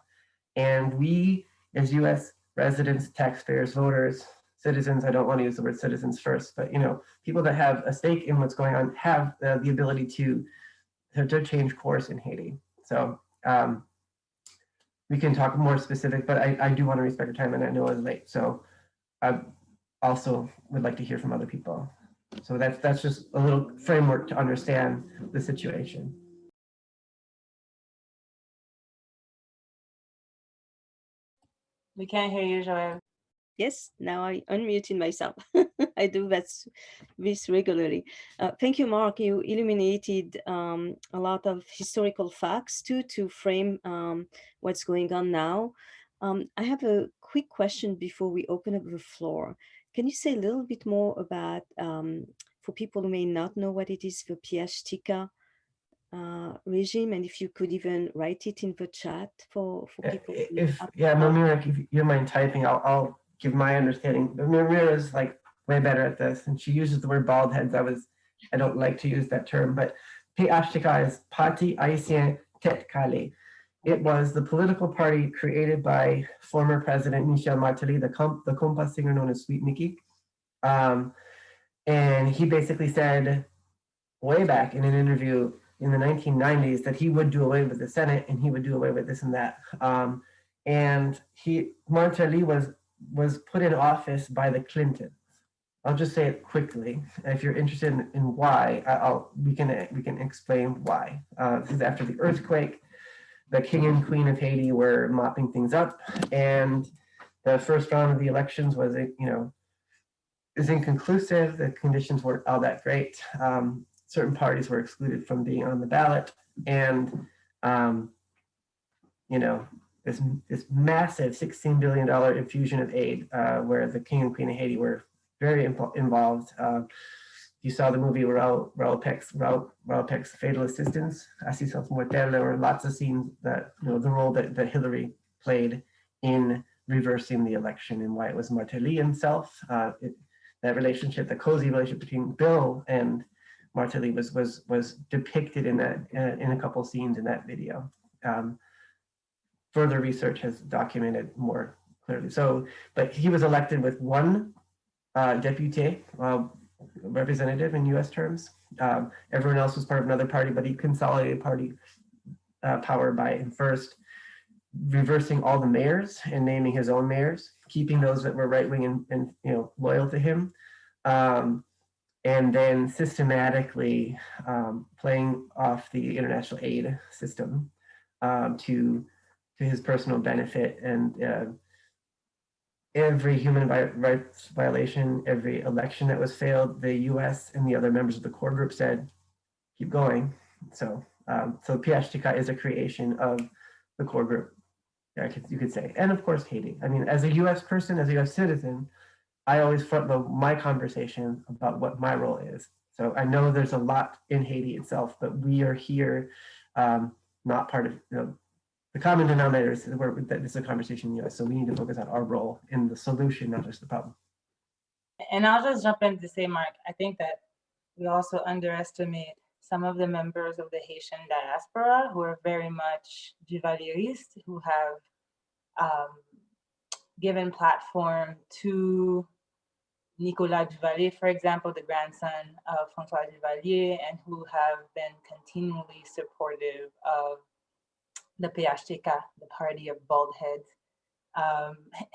And we, as US residents, taxpayers, voters, citizens, I don't want to use the word citizens first, but, you know, people that have a stake in what's going on have the ability to change course in Haiti. So we can talk more specific, but I do want to respect your time, and I know it's late. So I also would like to hear from other people. So that's just a little framework to understand the situation. We can't hear you, Joël. Yes, now I unmuted myself. I do this regularly. Thank you, Mark. You illuminated a lot of historical facts too, to frame what's going on now. I have a quick question before we open up the floor. Can you say a little bit more about, for people who may not know what it is, the PHTK regime, and if you could even write it in the chat for people. Mamira, if you mind typing, I'll give my understanding. Mamira is like way better at this, and she uses the word bald heads. I don't like to use that term, but PHTK is Parti Haitien Tête Calée. It was the political party created by former President Michel Martelly, the compas singer known as Sweet Mickey. And he basically said way back in an interview in the 1990s that he would do away with the Senate and he would do away with this and that. And Martelly was put in office by the Clintons. I'll just say it quickly. If you're interested in why, we can explain why. This is after the earthquake. The king and queen of Haiti were mopping things up, and the first round of the elections was, is inconclusive. The conditions weren't all that great. Certain parties were excluded from being on the ballot, and this massive $16 billion infusion of aid, where the king and queen of Haiti were very involved. You saw the movie Raoul Peck's Fatal Assistance, Assistance Mortelle. There were lots of scenes that, the role that Hillary played in reversing the election and why it was Martelly himself. That relationship, the cozy relationship between Bill and Martelly was depicted in a couple scenes in that video. Further research has documented more clearly. But he was elected with one deputy, representative in U.S. terms. Everyone else was part of another party, but he consolidated party power by first reversing all the mayors and naming his own mayors, keeping those that were right-wing and loyal to him, and then systematically playing off the international aid system to his personal benefit. And every human rights violation, every election that was failed, the U.S. and the other members of the core group said, keep going. So PHTK is a creation of the core group, you could say. And of course, Haiti. I mean, as a U.S. person, as a U.S. citizen, I always front load my conversation about what my role is. So I know there's a lot in Haiti itself, but we are here, not part of, the common denominator is that this is a conversation in the US, so we need to focus on our role in the solution, not just the problem. And I'll just jump in to say, Mark, I think that we also underestimate some of the members of the Haitian diaspora who are very much Duvalierists, who have given platform to Nicolas Duvalier, for example, the grandson of François Duvalier, and who have been continually supportive of the PHTK, the party of bald heads.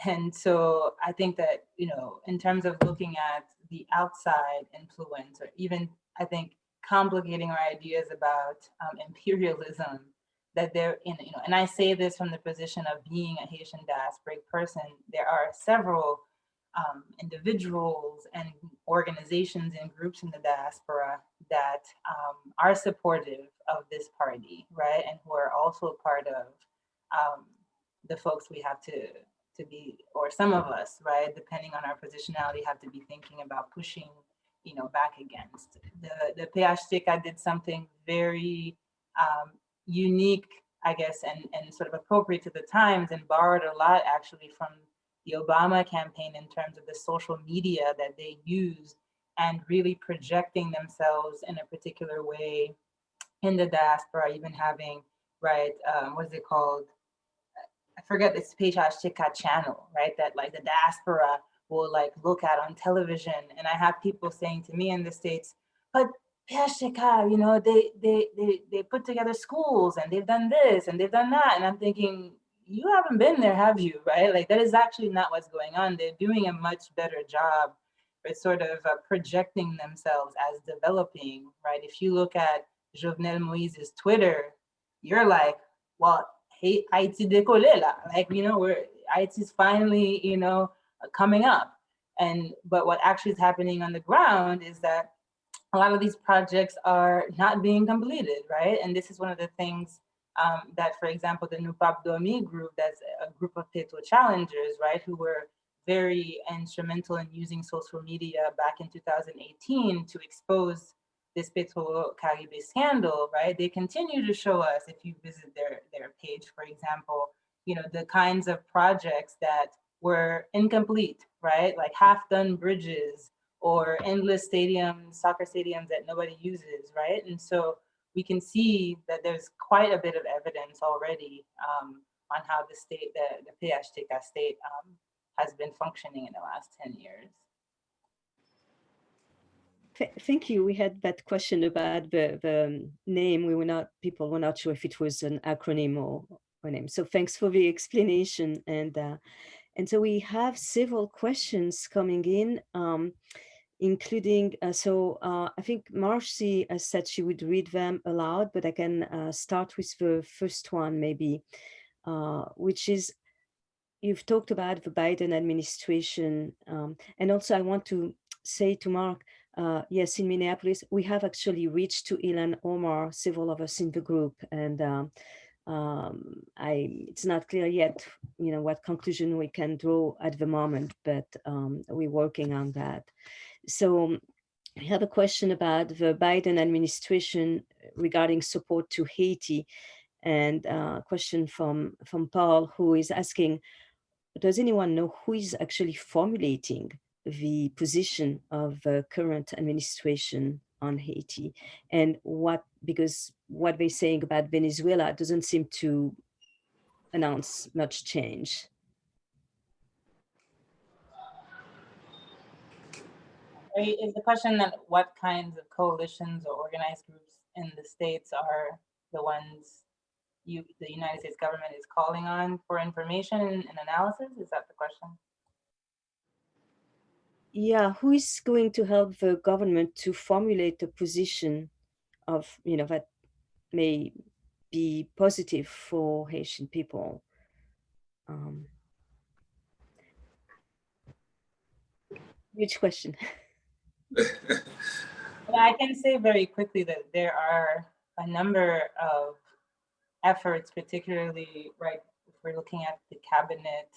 And so I think that, in terms of looking at the outside influence, or even, I think, complicating our ideas about imperialism, that there, and I say this from the position of being a Haitian diasporic person, there are several individuals and organizations and groups in the diaspora that are supportive of this party, right? And who are also part of the folks we have to be, or some of us, right, depending on our positionality, have to be thinking about pushing, back against. The PHTK did something very unique, I guess, and sort of appropriate to the times, and borrowed a lot actually from the Obama campaign in terms of the social media that they used, and really projecting themselves in a particular way in the diaspora, even having, right, what is it called? I forget, this PHTK channel, right, that like the diaspora will like look at on television. And I have people saying to me in the States, but PHTK, they put together schools and they've done this and they've done that. And I'm thinking, you haven't been there, have you, right? Like that is actually not what's going on. They're doing a much better job at sort of projecting themselves as developing, right? If you look at Jovenel Moise's Twitter, you're like, well, hey, Haiti décollé là. Like, Haiti's finally, coming up. But what actually is happening on the ground is that a lot of these projects are not being completed, right? And this is one of the things that, for example, the Nupap Domi group, that's a group of Poto challengers, right, who were very instrumental in using social media back in 2018 to expose this PetroCaribe scandal, right? They continue to show us, if you visit their page, for example, the kinds of projects that were incomplete, right? Like half-done bridges or endless stadiums, soccer stadiums that nobody uses, right? And so we can see that there's quite a bit of evidence already on how the PHTK state has been functioning in the last 10 years. Thank you. We had that question about the name. People were not sure if it was an acronym or a name. So thanks for the explanation. And so we have several questions coming in, including, I think Marcy said she would read them aloud, but I can start with the first one maybe, which is, you've talked about the Biden administration. And also I want to say to Mark, yes, in Minneapolis, we have actually reached to Ilan Omar, several of us in the group, and it's not clear yet, what conclusion we can draw at the moment, but we're working on that. So we have a question about the Biden administration regarding support to Haiti, and a question from Paul, who is asking, does anyone know who is actually formulating the position of the current administration on Haiti, and because what they're saying about Venezuela doesn't seem to announce much change. Is the question that what kinds of coalitions or organized groups in the states are the ones the United States government is calling on for information and analysis? Is that the question? Yeah, who is going to help the government to formulate a position of, that may be positive for Haitian people? Which question? I can say very quickly that there are a number of efforts, particularly, right, if we're looking at the cabinet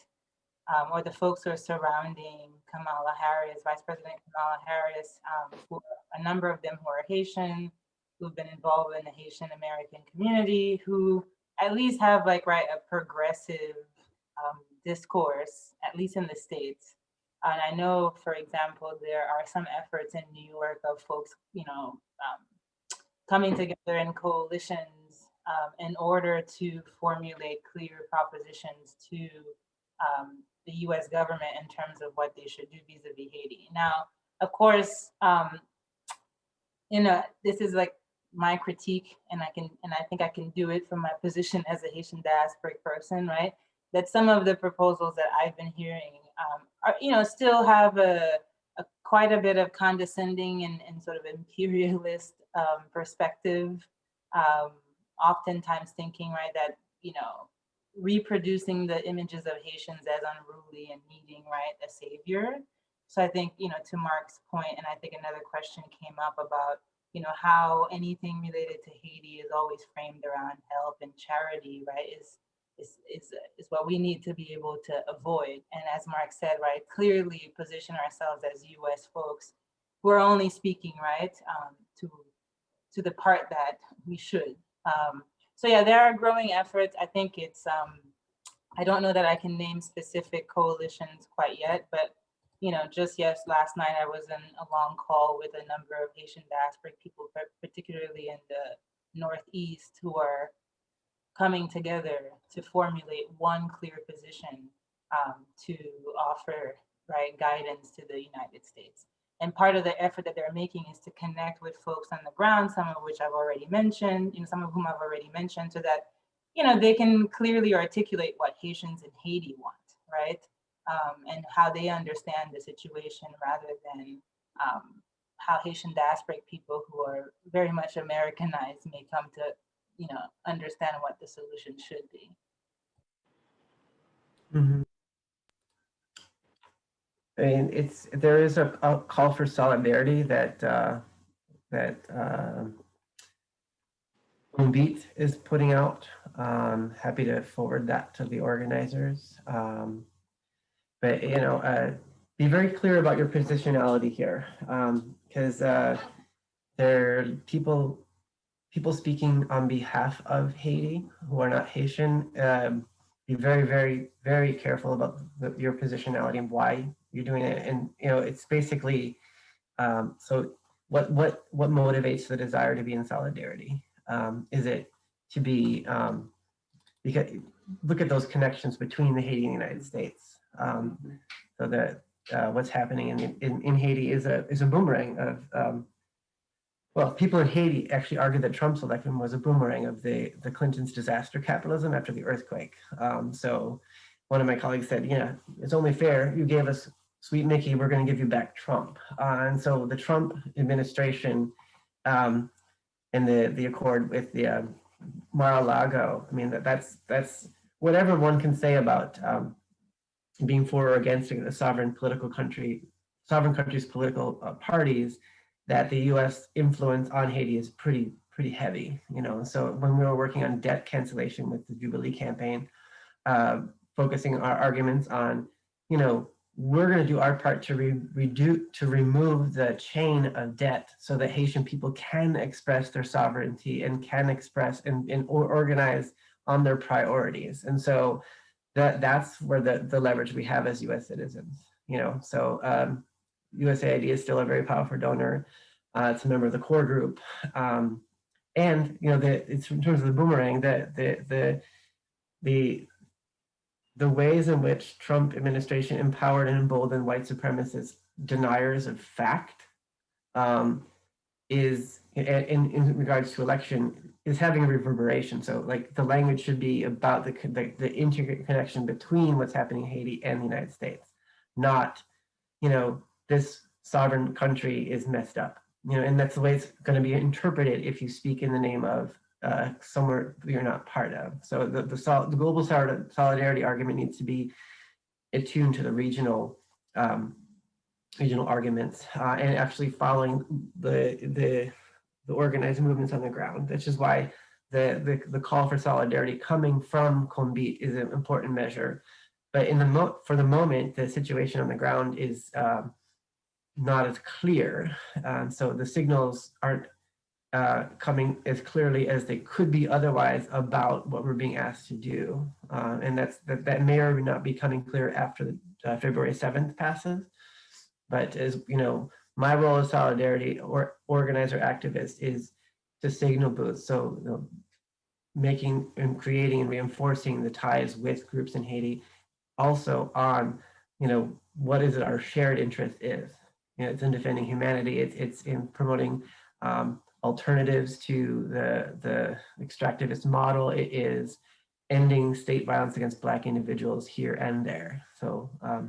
or the folks who are surrounding Kamala Harris, Vice President Kamala Harris, a number of them who are Haitian, who've been involved in the Haitian American community, who at least have a progressive discourse, at least in the States. And I know, for example, there are some efforts in New York of folks, coming together in coalitions in order to formulate clear propositions to the US government in terms of what they should do vis-a-vis Haiti. Now, of course, this is my critique, and I think I can do it from my position as a Haitian diasporic person, right? That some of the proposals that I've been hearing are, still have quite a bit of condescending and sort of imperialist perspective. Oftentimes thinking, right, that, reproducing the images of Haitians as unruly and needing, right, a savior. So I think, to Mark's point, and I think another question came up about, how anything related to Haiti is always framed around help and charity, right, is what we need to be able to avoid. And as Mark said, right, clearly position ourselves as US folks who are only speaking, right, to the part that we should. So yeah, there are growing efforts. I think it's, I don't know that I can name specific coalitions quite yet, but just last night I was in a long call with a number of Haitian diasporic people, particularly in the Northeast, who are coming together to formulate one clear position to offer, right, guidance to the United States. And part of the effort that they're making is to connect with folks on the ground, some of which I've already mentioned, some of whom I've already mentioned, so that, they can clearly articulate what Haitians in Haiti want, right? And how they understand the situation, rather than how Haitian diasporic people who are very much Americanized may come to, understand what the solution should be. Mm-hmm. I mean, there is a call for solidarity that Beat is putting out. Happy to forward that to the organizers. But be very clear about your positionality here, because there are people speaking on behalf of Haiti who are not Haitian. Be very, very, very careful about your positionality and why you're doing it. And it's basically so. What motivates the desire to be in solidarity? Is it to be because look at those connections between the Haiti and the United States. So that what's happening in Haiti is a boomerang of well, people in Haiti actually argue that Trump's election was a boomerang of the Clintons' disaster capitalism after the earthquake. So one of my colleagues said, yeah, it's only fair. You gave us Sweet Mickey, we're going to give you back Trump. And so the Trump administration and the accord with the Mar-a-Lago, I mean, that's whatever one can say about being for or against a sovereign country's political parties, that the U.S. influence on Haiti is pretty heavy. So when we were working on debt cancellation with the Jubilee campaign, focusing our arguments on, we're going to do our part to remove the chain of debt so that Haitian people can express their sovereignty and can express and organize on their priorities. And so that's where the leverage we have as U.S. citizens. So USAID is still a very powerful donor. It's a member of the core group, and it's in terms of the boomerang, the ways in which Trump administration empowered and emboldened white supremacist deniers of fact is in regards to election is having a reverberation. So like the language should be about the interconnection between what's happening in Haiti and the United States, not this sovereign country is messed up. And that's the way it's going to be interpreted if you speak in the name of somewhere you're not part of. So the global solidarity argument needs to be attuned to the regional arguments and actually following the organized movements on the ground. Which is why the call for solidarity coming from Combit is an important measure. But for the moment, the situation on the ground is not as clear. So the signals aren't coming as clearly as they could be otherwise about what we're being asked to do. And that may or may not be coming clear after the February 7th passes. But as my role as solidarity or organizer activist is to signal boost. So making and creating and reinforcing the ties with groups in Haiti, also on what is it our shared interest is. It's in defending humanity. It's in promoting alternatives to the extractivist model. It is ending state violence against Black individuals here and there. So I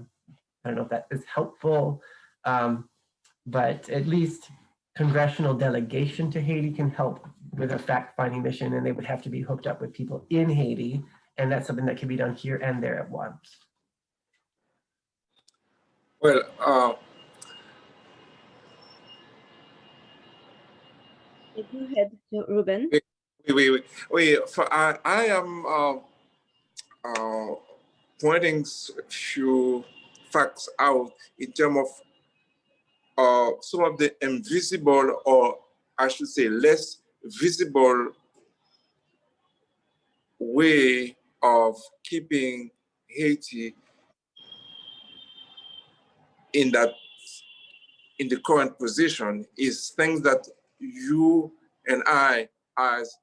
don't know if that is helpful, but at least congressional delegation to Haiti can help with a fact-finding mission, and they would have to be hooked up with people in Haiti, and that's something that can be done here and there at once. Well, Go ahead, Ruben. I am pointing few facts out in terms of some of the invisible, or I should say less visible way of keeping Haiti in the current position is things that you and I, as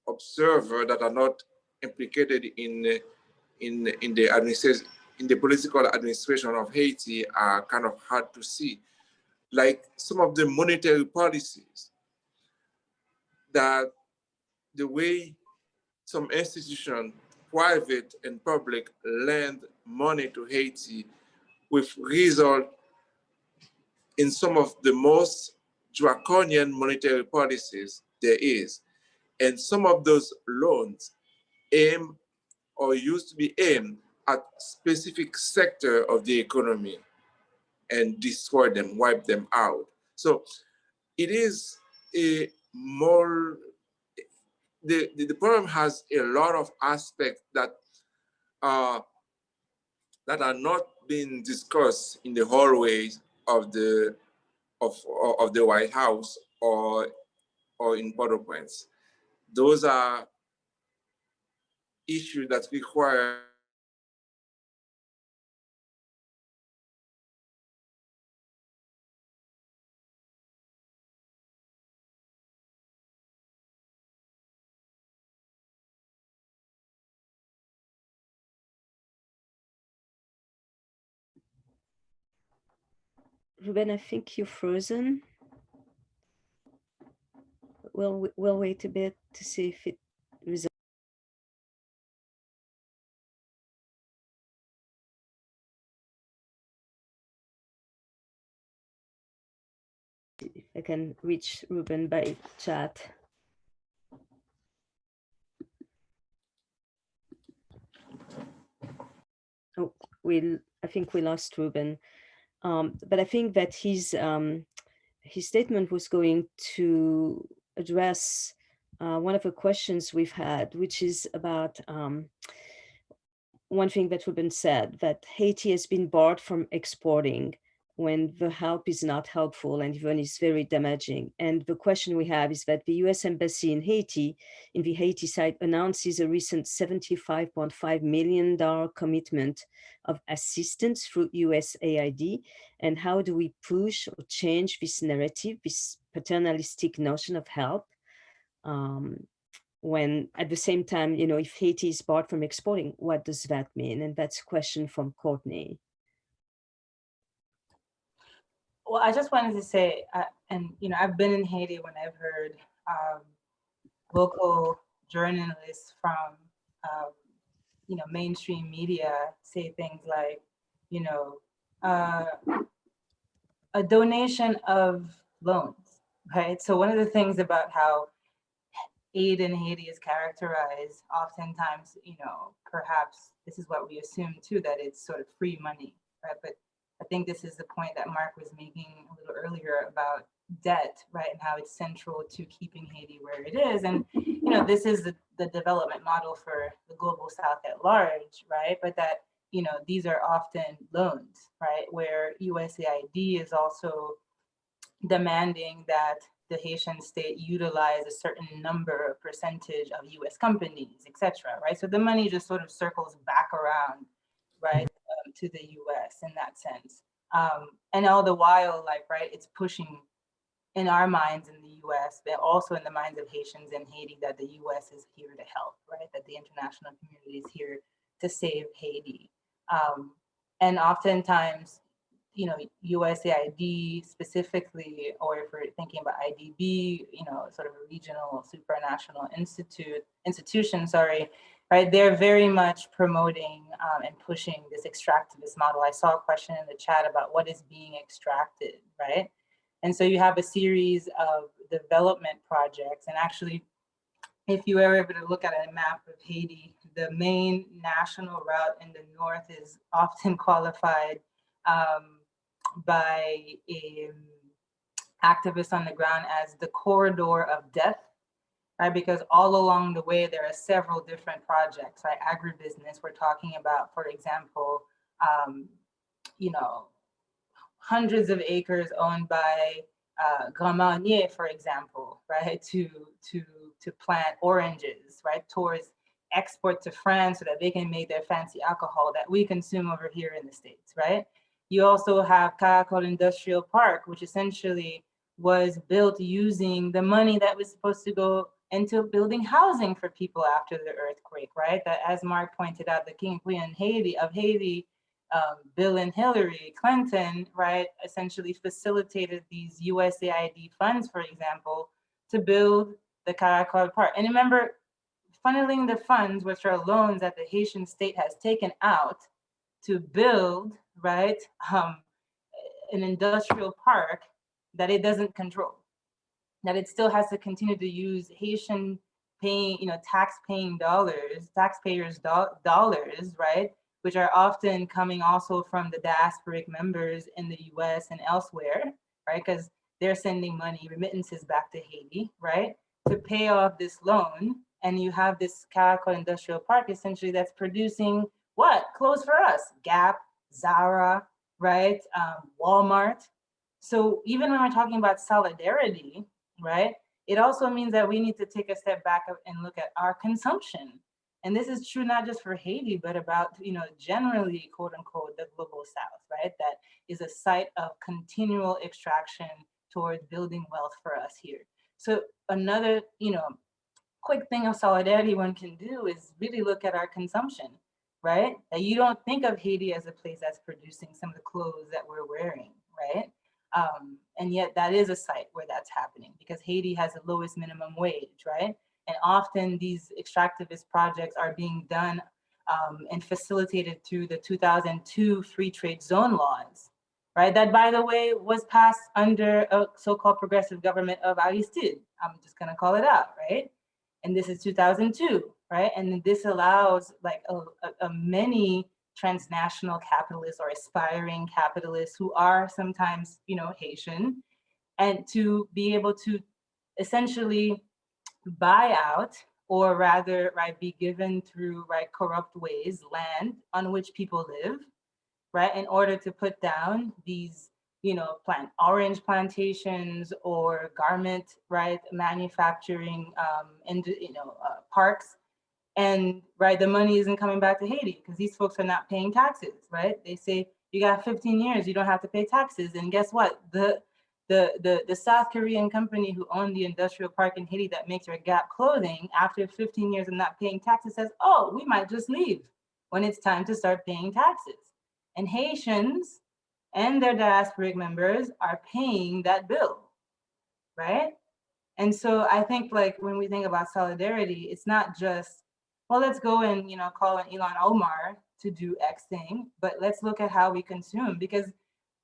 observers that are not implicated in the administration, in the political administration of Haiti, are kind of hard to see. Like some of the monetary policies, that the way some institutions, private and public, lend money to Haiti, with result in some of the most draconian monetary policies there is. And some of those loans aim or used to be aimed at specific sector of the economy and destroy them, wipe them out. So it is a more, the problem has a lot of aspects that are not being discussed in the hallways of the White House or in Port-au-Prince. Those are issues that require Ruben, I think you're frozen. We'll wait a bit to see if it resolves. If I can reach Ruben by chat. Oh, I think we lost Ruben. But I think that his statement was going to address one of the questions we've had, which is about one thing that Ruben said, that Haiti has been barred from exporting when the help is not helpful and even is very damaging. And the question we have is that the US Embassy in Haiti, in the Haiti side, announces a recent $75.5 million commitment of assistance through USAID. And how do we push or change this narrative, this paternalistic notion of help? When at the same time, if Haiti is barred from exporting, what does that mean? And that's a question from Courtney. Well, I just wanted to say, and I've been in Haiti when I've heard local journalists from mainstream media say things like, a donation of loans, right? So one of the things about how aid in Haiti is characterized, oftentimes, perhaps this is what we assume too, that it's sort of free money, right? But I think this is the point that Mark was making a little earlier about debt, right? And how it's central to keeping Haiti where it is. And, this is the development model for the global South at large, right? But that, these are often loans, right? Where USAID is also demanding that the Haitian state utilize a certain number of percentage of US companies, et cetera, right? So the money just sort of circles back around, right, to the US in that sense. And all the while, right, it's pushing in our minds in the US, but also in the minds of Haitians in Haiti, that the US is here to help, right? That the international community is here to save Haiti. And oftentimes, USAID specifically, or if we're thinking about IDB, sort of a regional supranational institution, right? They're very much promoting and pushing this extractivist model. I saw a question in the chat about what is being extracted, right? And so you have a series of development projects, and actually, if you were able to look at a map of Haiti, the main national route in the north is often qualified by activists on the ground as the corridor of death, right? Because all along the way, there are several different projects, right? Agribusiness, we're talking about, for example, hundreds of acres owned by Grand Marnier, for example, right? To plant oranges, right? Towards export to France so that they can make their fancy alcohol that we consume over here in the States, right? You also have Caracol Industrial Park, which essentially was built using the money that was supposed to go into building housing for people after the earthquake, right? That, as Mark pointed out, the King and Queen of Haiti, Bill and Hillary Clinton, right, essentially facilitated these USAID funds, for example, to build the Caracol Park. And remember, funneling the funds, which are loans that the Haitian state has taken out to build, right, an industrial park that it doesn't control, that it still has to continue to use Haitian taxpayers' dollars, right, which are often coming also from the diasporic members in the US and elsewhere, right, because they're sending money, remittances back to Haiti, right, to pay off this loan. And you have this Caracol Industrial Park essentially that's producing what? Clothes for us, Gap, Zara, right, Walmart. So even when we're talking about solidarity, right? It also means that we need to take a step back and look at our consumption. And this is true not just for Haiti, but about, generally, quote unquote, the global South, right? That is a site of continual extraction towards building wealth for us here. So another, quick thing of solidarity one can do is really look at our consumption, right? That you don't think of Haiti as a place that's producing some of the clothes that we're wearing, right? And yet that is a site where that's happening because Haiti has the lowest minimum wage, right? And often these extractivist projects are being done and facilitated through the 2002 free trade zone laws, right? That, by the way, was passed under a so-called progressive government of Aristide. I'm just gonna call it out, right? And this is 2002, right? And this allows like a many transnational capitalists or aspiring capitalists who are sometimes, Haitian, and to be able to essentially buy out, or rather, right, be given through, right, corrupt ways, land on which people live, right, in order to put down these, plant orange plantations or garment, right, manufacturing, and parks, and right, the money isn't coming back to Haiti because these folks are not paying taxes, right? They say you got 15 years, you don't have to pay taxes, and guess what? The South Korean company who owned the industrial park in Haiti that makes your Gap clothing, after 15 years of not paying taxes, says, "Oh, we might just leave when it's time to start paying taxes." And Haitians and their diasporic members are paying that bill, right? And so I think like when we think about solidarity, it's not just, well, let's go and call an Elon Omar to do X thing, but let's look at how we consume, because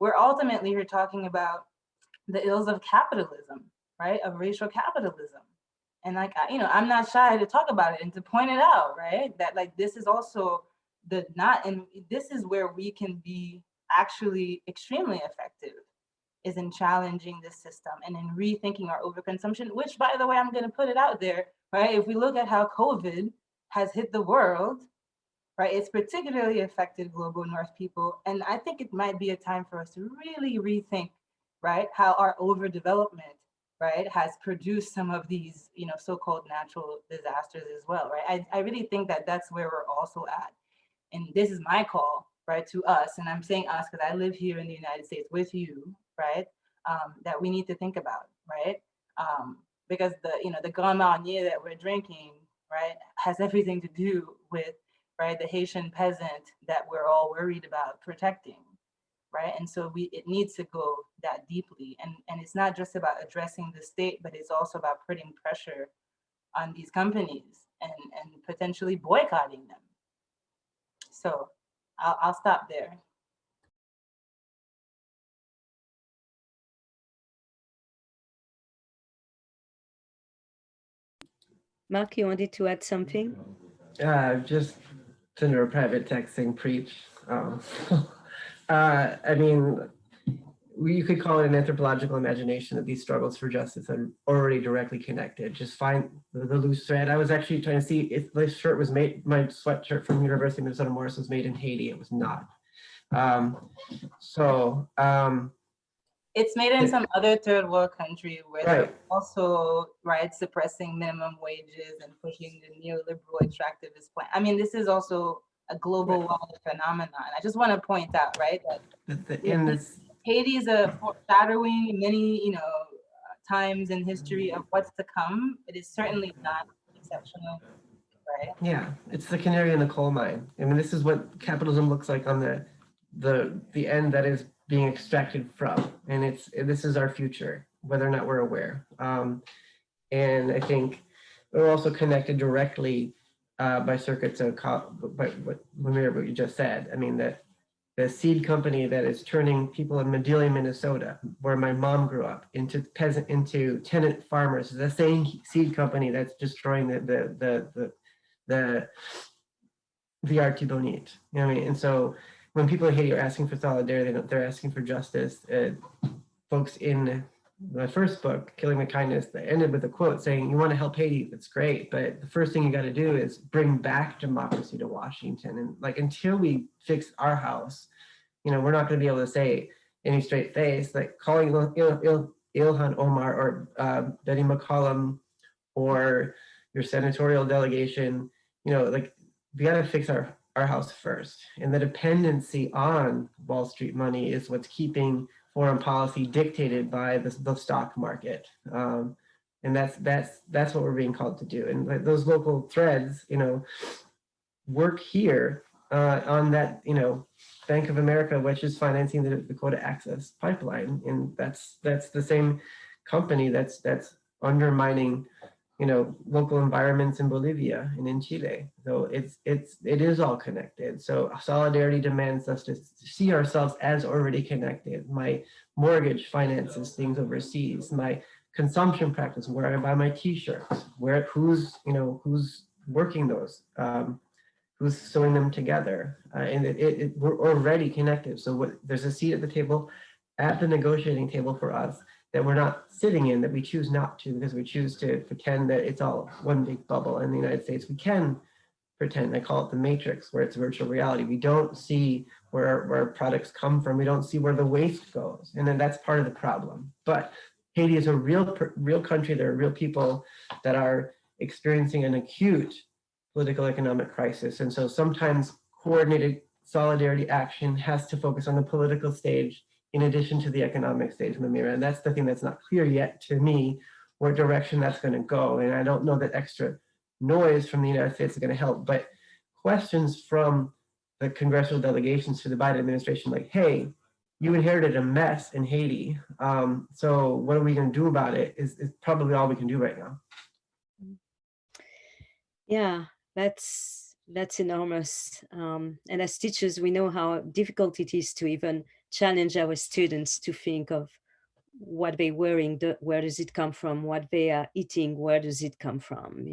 we're ultimately here talking about the ills of capitalism, right? Of racial capitalism. And like, I'm not shy to talk about it and to point it out, right? That like, this is also and this is where we can be actually extremely effective, is in challenging this system and in rethinking our overconsumption, which, by the way, I'm going to put it out there, right? If we look at how COVID has hit the world, right, it's particularly affected global North people. And I think it might be a time for us to really rethink, right, how our overdevelopment, right, has produced some of these, so-called natural disasters as well, right? I really think that that's where we're also at. And this is my call, right, to us. And I'm saying us because I live here in the United States with you, right? That we need to think about, right? Because the Grand Marnier that we're drinking, right, has everything to do with, right, the Haitian peasant that we're all worried about protecting, right? And so it needs to go that deeply. And it's not just about addressing the state, but it's also about putting pressure on these companies and potentially boycotting them. So I'll stop there. Mark, you wanted to add something? Just to a private texting preach. I mean, you could call it an anthropological imagination that these struggles for justice are already directly connected. Just find the loose thread. I was actually trying to see if this shirt was made, my sweatshirt from University of Minnesota Morris was made in Haiti. It was not. It's made in some other third world country where Right. they're also, right, suppressing minimum wages and pushing the neoliberal extractivist plan. I mean, this is also a global wide phenomenon. I just want to point out, right, that Haiti is a foreshadowing many, times in history of what's to come. It is certainly not exceptional, right? Yeah, it's the canary in the coal mine. I mean, this is what capitalism looks like on the end that is being extracted from, and this is our future, whether or not we're aware. And I think we're also connected directly by circuits of what you just said. I mean, that the seed company that is turning people in Medelia, Minnesota, where my mom grew up, into tenant farmers, the same seed company that's destroying the Artibonite. You know what I mean? And so when people in Haiti are asking for solidarity, they're asking for justice. Folks in the first book, Killing with Kindness, they ended with a quote saying, "You want to help Haiti, that's great, but the first thing you got to do is bring back democracy to Washington." And like, until we fix our house, we're not going to be able to say any straight face, like calling Ilhan Omar or Betty McCollum or your senatorial delegation, like we got to fix our house first. And the dependency on Wall Street money is what's keeping foreign policy dictated by the stock market. And that's what we're being called to do. And those local threads, work here on that, Bank of America, which is financing the Dakota Access Pipeline, and that's the same company that's undermining, local environments in Bolivia and in Chile. So it is all connected. So solidarity demands us to see ourselves as already connected. My mortgage finances things overseas. My consumption practice, where I buy my T-shirts, who's working those. Who's sewing them together, and we're already connected. So there's a seat at the table, at the negotiating table for us that we're not sitting in, that we choose not to, because we choose to pretend that it's all one big bubble. In the United States, we can pretend. I call it the matrix, where it's virtual reality. We don't see where our products come from. We don't see where the waste goes, and then that's part of the problem. But Haiti is a real country. There are real people that are experiencing an acute political economic crisis. And so sometimes coordinated solidarity action has to focus on the political stage in addition to the economic stage, Mamira. And that's the thing that's not clear yet to me, what direction that's going to go. And I don't know that extra noise from the United States is going to help, but questions from the congressional delegations to the Biden administration, like, hey, you inherited a mess in Haiti. So what are we going to do about it is probably all we can do right now. Yeah, that's enormous. And as teachers, we know how difficult it is to even challenge our students to think of what they're wearing, where does it come from, what they are eating, where does it come from?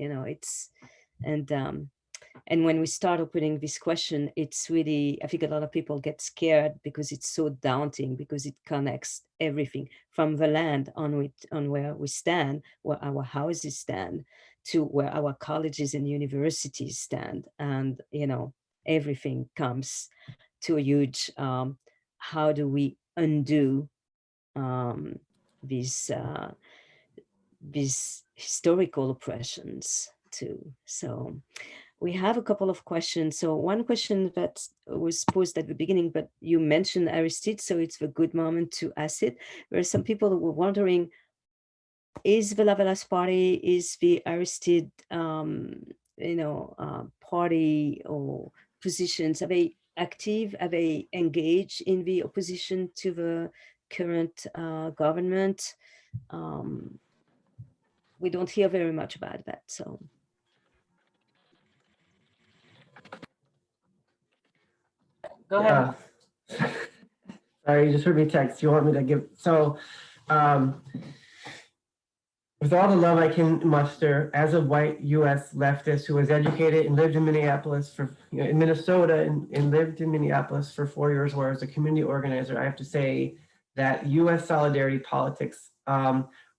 And when we start opening this question, it's really, I think a lot of people get scared because it's so daunting, because it connects everything from the land on where we stand, where our houses stand, to where our colleges and universities stand. And, everything comes to a huge, how do we undo these historical oppressions too? So we have a couple of questions. So one question that was posed at the beginning, but you mentioned Aristide, so it's a good moment to ask it. There are some people who were wondering, is the Lavalas party, is the Aristide, party or positions, are they active? Are they engaged in the opposition to the current government? We don't hear very much about that, so. Go ahead. Sorry, you just heard me text. You want me to give, so with all the love I can muster as a white US leftist who was educated and lived in Minneapolis in Minnesota and lived in Minneapolis for 4 years, where as a community organizer, I have to say that US solidarity politics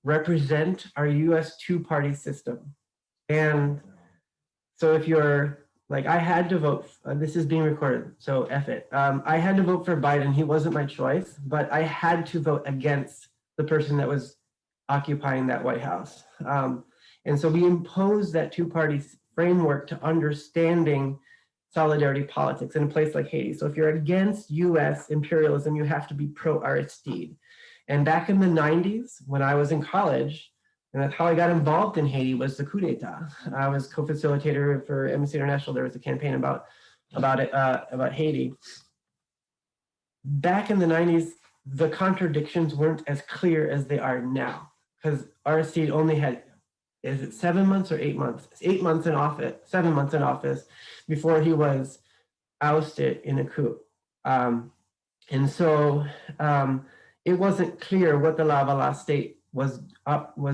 represent our US two-party system. And so if you're, like, I had to vote, this is being recorded, so F it. I had to vote for Biden. He wasn't my choice, but I had to vote against the person that was occupying that White House. And so we imposed that two-party framework to understanding solidarity politics in a place like Haiti. So if you're against US imperialism, you have to be pro-Aristide. And back in the 90s, when I was in college, and that's how I got involved in Haiti, was the coup d'etat. I was co-facilitator for Amnesty International. There was a campaign about Haiti. Back in the 90s, the contradictions weren't as clear as they are now, because Aristide only had, is it 7 months or 8 months? 8 months in office, 7 months in office before he was ousted in a coup. And so it wasn't clear what the Lavalas state was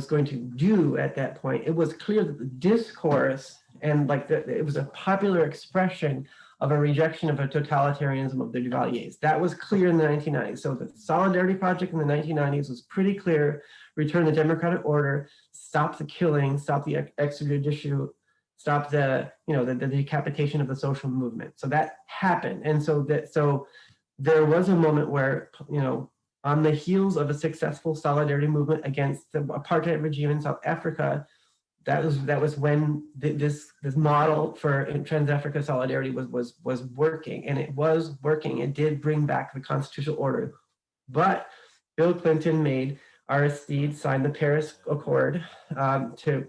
going to do at that point. It was clear that the discourse and it was a popular expression of a rejection of a totalitarianism of the Duvaliers. That was clear in the 1990s. So the Solidarity Project in the 1990s was pretty clear: return the democratic order, stop the killing, stop the extrajudicial, stop the decapitation of the social movement. So that happened, and so there was a moment where on the heels of a successful solidarity movement against the apartheid regime in South Africa. That was when this model for trans-Africa solidarity was working, and it was working. It did bring back the constitutional order, but Bill Clinton made Aristide sign the Paris Accord to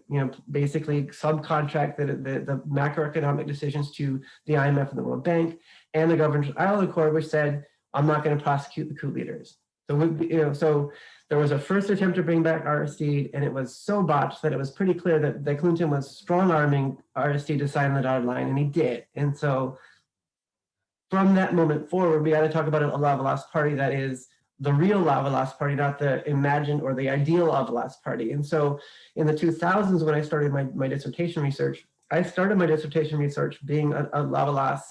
basically subcontract the macroeconomic decisions to the IMF and the World Bank, and the Governors Isle Accord, which said, I'm not going to prosecute the coup leaders. So there was a first attempt to bring back Aristide, and it was so botched that it was pretty clear that Clinton was strong-arming Aristide to sign the dotted line, and he did. And so from that moment forward, we got to talk about a Lavalas party that is the real Lavalas party, not the imagined or the ideal Lavalas party. And so in the 2000s, when I started my dissertation research, I started my dissertation research being a Lavalas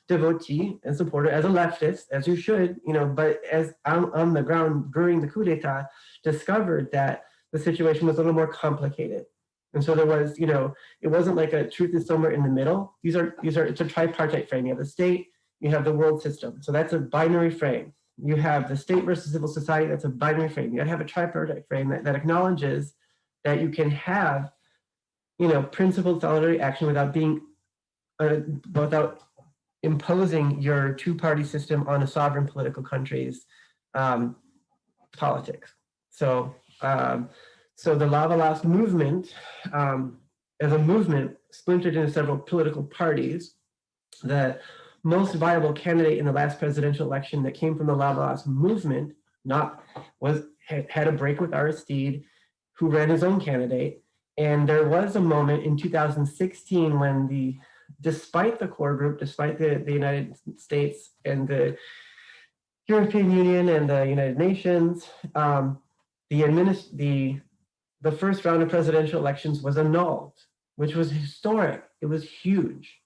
devotee and supporter, as a leftist, as you should, but as on the ground during the coup d'etat, discovered that the situation was a little more complicated. And so there was, it wasn't like a truth is somewhere in the middle. It's a tripartite frame. You have the state, you have the world system. So that's a binary frame. You have the state versus civil society, that's a binary frame. You gotta have a tripartite frame that acknowledges that you can have, principled solidarity action without being, without imposing your two-party system on a sovereign political country's politics. So the Lavalas movement, as a movement, splintered into several political parties. The most viable candidate in the last presidential election that came from the Lavalas movement had a break with Aristide, who ran his own candidate. And there was a moment in 2016 when despite the core group, despite the United States and the European Union and the United Nations, the first round of presidential elections was annulled, which was historic. It was huge.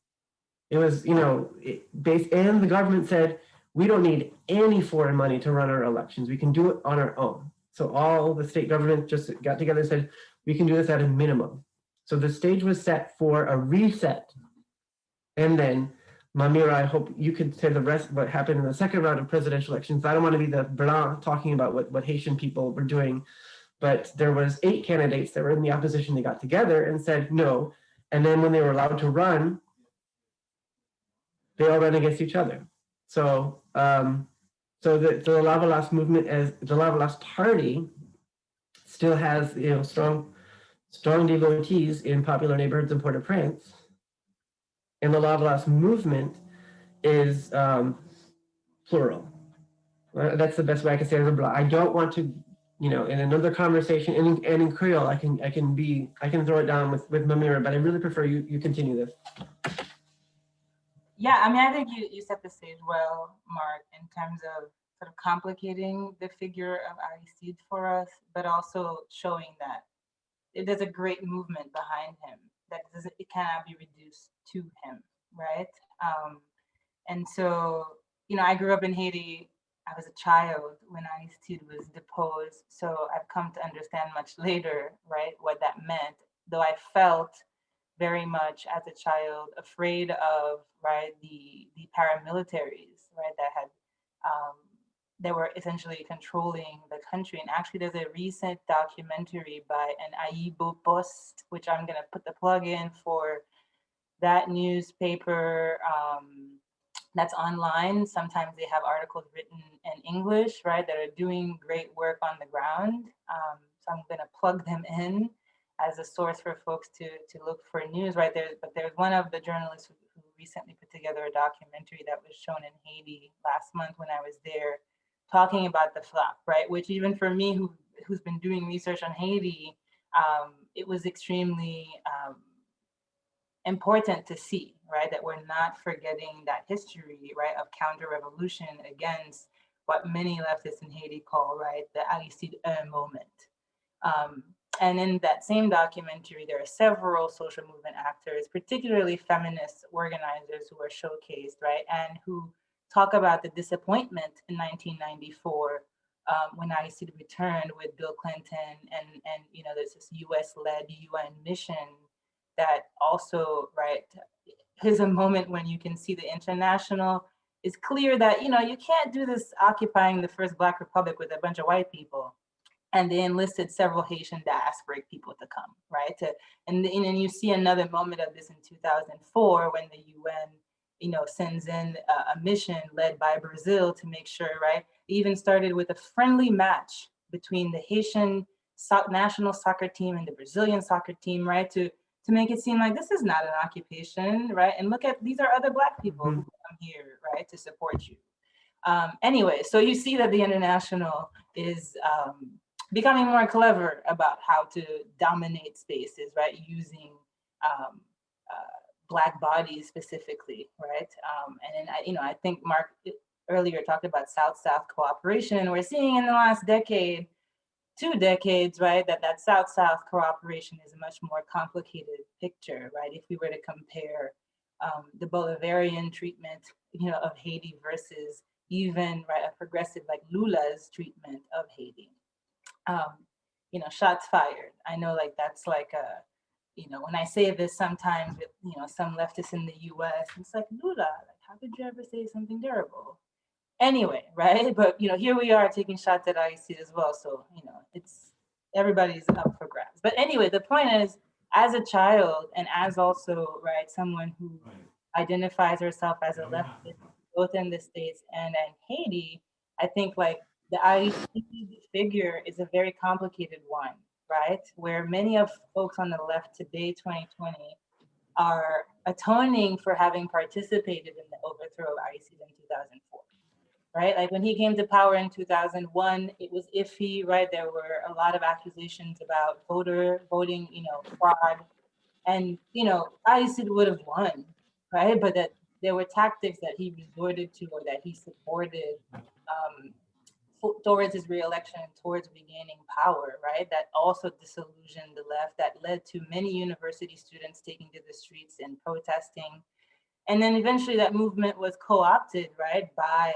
It was, and the government said, we don't need any foreign money to run our elections. We can do it on our own. So all the state government just got together and said, we can do this at a minimum. So the stage was set for a reset. And then, Mamira, I hope you could say the rest of what happened in the second round of presidential elections. I don't want to be the blanc talking about what Haitian people were doing, but there was 8 candidates that were in the opposition. They got together and said no. And then when they were allowed to run, they all ran against each other. So the Lavalas movement, as the Lavalas party, still has strong devotees in popular neighborhoods in Port-au-Prince, and the Lavalas movement is plural. That's the best way I can say it. I don't want to, in another conversation, and in Creole, I can throw it down with Mamira, but I really prefer you continue this. Yeah, I think you set the stage well, Mark, in terms of sort of complicating the figure of Aristide for us, but also showing that there's a great movement behind him, that it cannot be reduced to him, right? And so, I grew up in Haiti. I was a child when Aristide was deposed, so I've come to understand much later, right, what that meant, though I felt very much as a child afraid of, right, the paramilitaries, right, that were essentially controlling the country. And actually there's a recent documentary by an Aibo Post, which I'm gonna put the plug in for that newspaper that's online. Sometimes they have articles written in English, right, that are doing great work on the ground. So I'm gonna plug them in as a source for folks to look for news, right? There's one of the journalists who recently put together a documentary that was shown in Haiti last month when I was there, talking about the flop, right? Which even for me, who's been doing research on Haiti, it was extremely important to see, right? That we're not forgetting that history, right, of counter-revolution against what many leftists in Haiti call, right, the Aristide moment. And in that same documentary, there are several social movement actors, particularly feminist organizers, who are showcased, right, and who talk about the disappointment in 1994 when Aristide returned with Bill Clinton, and there's this U.S.-led UN mission that also, right, is a moment when you can see the international it's clear that, you know, you can't do this occupying the first Black Republic with a bunch of white people. And they enlisted several Haitian diasporic people to come, right? And you see another moment of this in 2004 when the UN, you know, sends in a mission led by Brazil to make sure, right? It even started with a friendly match between the Haitian national soccer team and the Brazilian soccer team, right? To make it seem like this is not an occupation, right? And look at, these are other Black people who come here, right, to support you. Anyway, so you see that the international is becoming more clever about how to dominate spaces, right? Using Black bodies specifically, right? And then, you know, I think Mark earlier talked about South-South cooperation, and we're seeing in the last decade, 2 decades, right, that South-South cooperation is a much more complicated picture, right? If we were to compare the Bolivarian treatment, you know, of Haiti versus even, right, a progressive like Lula's treatment of Haiti. You know, shots fired. I know, like, that's like a, you know, when I say this sometimes with, you know, some leftists in the US, it's like, Lula, like, how could you ever say something terrible? Anyway, right? But, you know, here we are taking shots at IEC as well. So, you know, it's, everybody's up for grabs. But anyway, the point is, as a child and as also, right, someone who identifies herself as a leftist, both in the States and in Haiti, I think like the IEC figure is a very complicated one, right? Where many of folks on the left today, 2020, are atoning for having participated in the overthrow of IEC in 2004. Right? Like when he came to power in 2001, it was iffy, right? There were a lot of accusations about voting, you know, fraud. And, you know, IEC would have won, right? But that there were tactics that he resorted to or that he supported towards his reelection and towards regaining power, right? That also disillusioned the left, that led to many university students taking to the streets and protesting. And then eventually that movement was co-opted, right, by,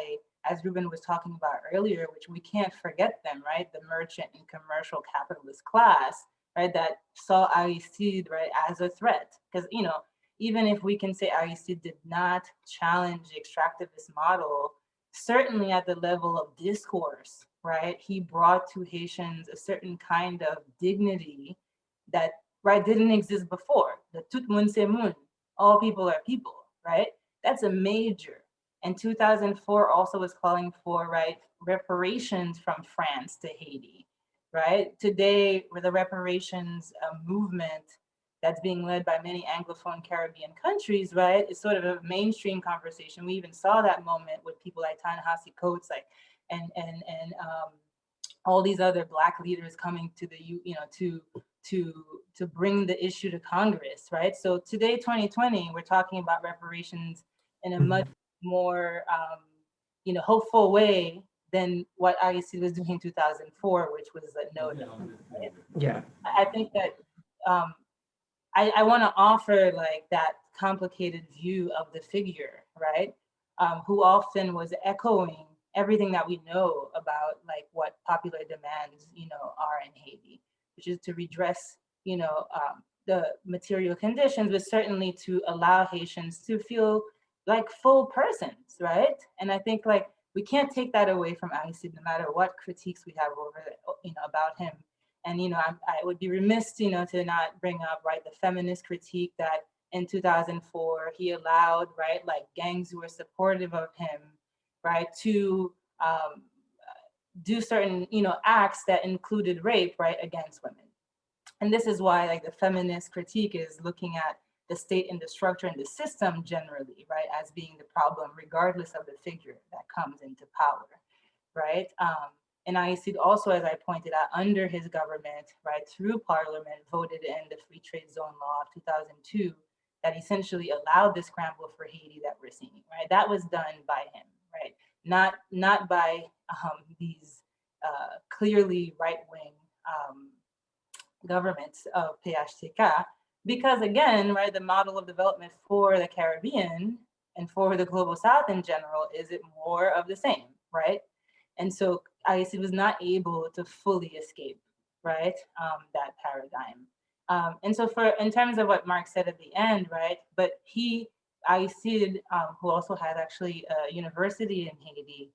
as Ruben was talking about earlier, which we can't forget them, right, the merchant and commercial capitalist class, right, that saw IEC, right, as a threat. Because, you know, even if we can say IEC did not challenge the extractivist model, certainly at the level of discourse, right, he brought to Haitians a certain kind of dignity that, right, didn't exist before. The tout moun c'est moun, all people are people, right? That's a major. And 2004 also was calling for, right, reparations from France to Haiti, right? Today, with the reparations movement that's being led by many Anglophone Caribbean countries, right, it's sort of a mainstream conversation. We even saw that moment with people like Ta-Nehisi Coates, like, and all these other Black leaders coming to the, you know, to bring the issue to Congress, right? So today, 2020, we're talking about reparations in a much more, you know, hopeful way than what IEC was doing in 2004, which was a no. Right? Yeah. I think that I want to offer like that complicated view of the figure, right? Who often was echoing everything that we know about like what popular demands, you know, are in Haiti, which is to redress, you know, the material conditions, but certainly to allow Haitians to feel like full persons, right? And I think like we can't take that away from IEC, no matter what critiques we have over, you know, about him. And, you know, I would be remiss, you know, to not bring up, right, the feminist critique that in 2004, he allowed, right, like gangs who were supportive of him, right, to do certain, you know, acts that included rape, right, against women. And this is why, like, the feminist critique is looking at the state and the structure and the system generally, right, as being the problem, regardless of the figure that comes into power, right? And IEC also, as I pointed out, under his government, right, through Parliament, voted in the Free Trade Zone Law of 2002 that essentially allowed the scramble for Haiti that we're seeing, right? That was done by him, right? Not by these clearly right-wing governments of PHTK, because again, right, the model of development for the Caribbean and for the global South in general is it more of the same, right? And so IEC was not able to fully escape, right, that paradigm. And so in terms of what Mark said at the end, right, but Aisid, who also has actually a university in Haiti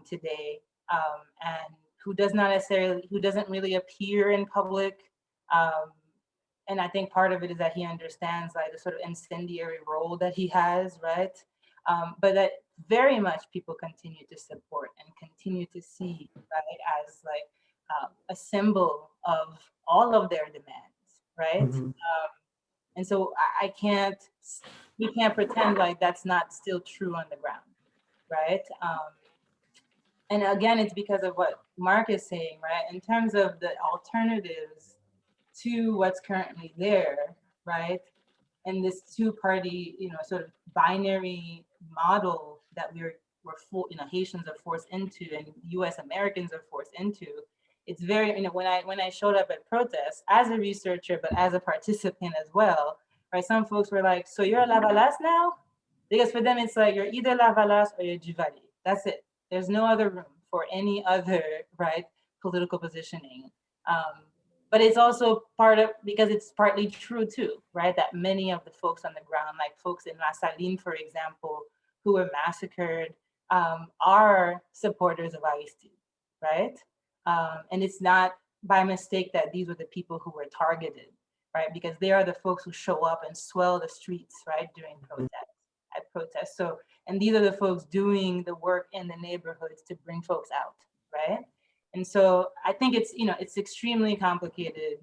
today, and who doesn't really appear in public. And I think part of it is that he understands like the sort of incendiary role that he has, right? But that very much people continue to support and continue to see, right, as like a symbol of all of their demands, right? And so we can't pretend like that's not still true on the ground, right? And again, it's because of what Mark is saying, right? In terms of the alternatives to what's currently there, right? And this two-party, sort of binary model that Haitians are forced into, and U.S. Americans are forced into. It's very, when I showed up at protests as a researcher, but as a participant as well, right? Some folks were like, "So you're a Lavalas now?" Because for them, it's like you're either Lavalas or you're Duvalier. That's it. There's no other room for any other, right, political positioning. But it's also because it's partly true too, right? That many of the folks on the ground, like folks in La Saline, for example, who were massacred, are supporters of Haiti, right? And it's not by mistake that these were the people who were targeted, right? Because they are the folks who show up and swell the streets, right, during protests. So, and these are the folks doing the work in the neighborhoods to bring folks out, right? And so I think it's extremely complicated,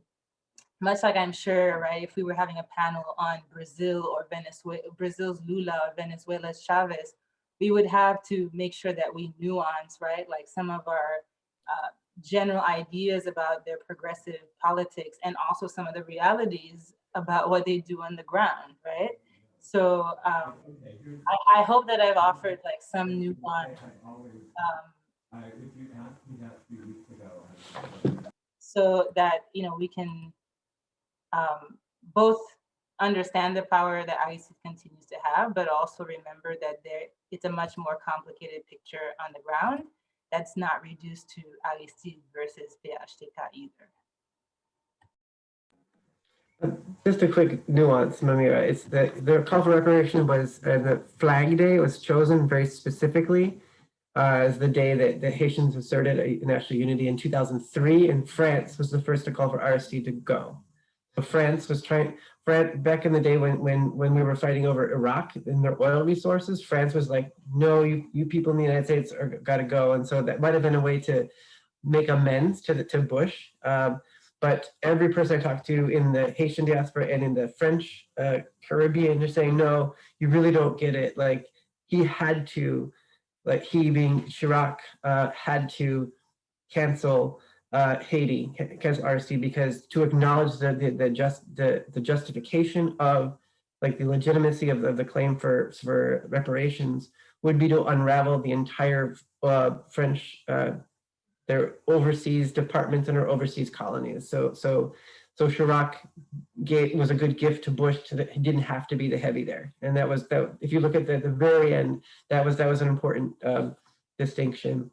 much like I'm sure, right, if we were having a panel on Brazil or Venezuela, Brazil's Lula or Venezuela's Chavez, we would have to make sure that we nuance, right, like some of our general ideas about their progressive politics and also some of the realities about what they do on the ground, right? So I hope that I've offered like some nuance. So that we can both understand the power that ICE continues to have, but also remember that it's a much more complicated picture on the ground that's not reduced to Aristide versus PHTK either. Just a quick nuance, Mamira. It's that the call for reparation was the Flag Day was chosen very specifically as the day that the Haitians asserted a national unity in 2003, and France was the first to call for Aristide to go. So France was back in the day when we were fighting over Iraq and their oil resources, France was like, no, you people in the United States are got to go. And so that might have been a way to make amends to Bush. But every person I talked to in the Haitian diaspora and in the French Caribbean, they're saying, no, you really don't get it. Like he had to, like he being Chirac, had to cancel Haiti, cancel RC, because to acknowledge the justification of like the legitimacy of the claim for reparations would be to unravel the entire French their overseas departments and their overseas colonies. So Chirac was a good gift to Bush. He didn't have to be the heavy there, and that was that. If you look at the very end, that was an important distinction.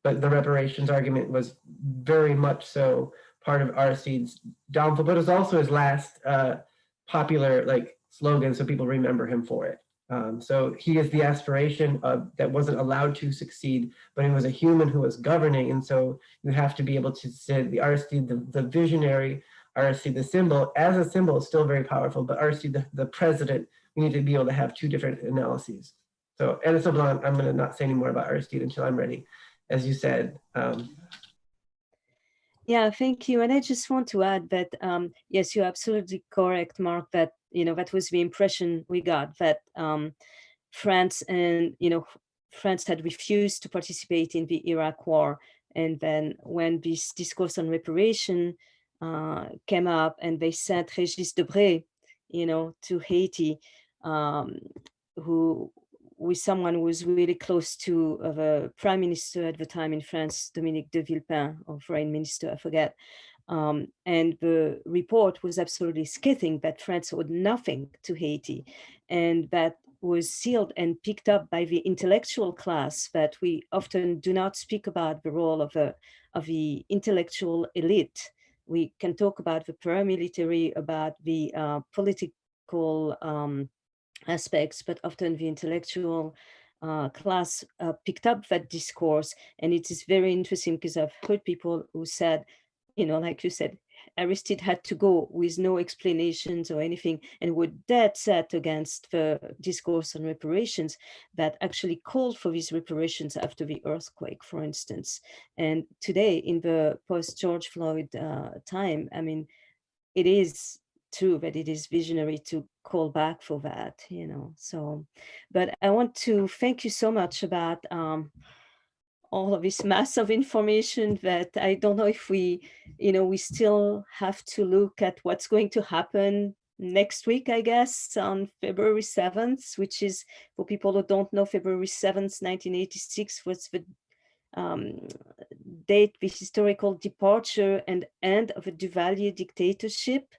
But the reparations argument was very much so part of Aristide's downfall, but it was also his last popular like slogan, so people remember him for it. So he is the aspiration that wasn't allowed to succeed, but he was a human who was governing, and so you have to be able to say the Aristide, the visionary, Aristide, the symbol, as a symbol is still very powerful, but Aristide, the president, we need to be able to have two different analyses. So, and so I'm going to not say any more about Aristide until I'm ready, as you said. Yeah, thank you. And I just want to add that, yes, you're absolutely correct, Mark, that, that was the impression we got, that France had refused to participate in the Iraq war. And then when this discourse on reparation came up and they sent Régis Debray, to Haiti, who with someone who was really close to the prime minister at the time in France, Dominique de Villepin, or foreign minister, I forget. And the report was absolutely scathing that France owed nothing to Haiti. And that was sealed and picked up by the intellectual class, that we often do not speak about the role of the intellectual elite. We can talk about the paramilitary, about the political aspects, but often the intellectual class picked up that discourse. And it is very interesting because I've heard people who said, like you said, Aristide had to go with no explanations or anything, and were dead set against the discourse on reparations that actually called for these reparations after the earthquake, for instance. And today, in the post-George Floyd time, I mean, it is true that it is visionary to call back for that, So, but I want to thank you so much about all of this mass of information that I don't know if we still have to look at what's going to happen next week, I guess, on February 7th, which is, for people who don't know, February 7th, 1986 was the um, date, the historical departure and end of a Duvalier dictatorship.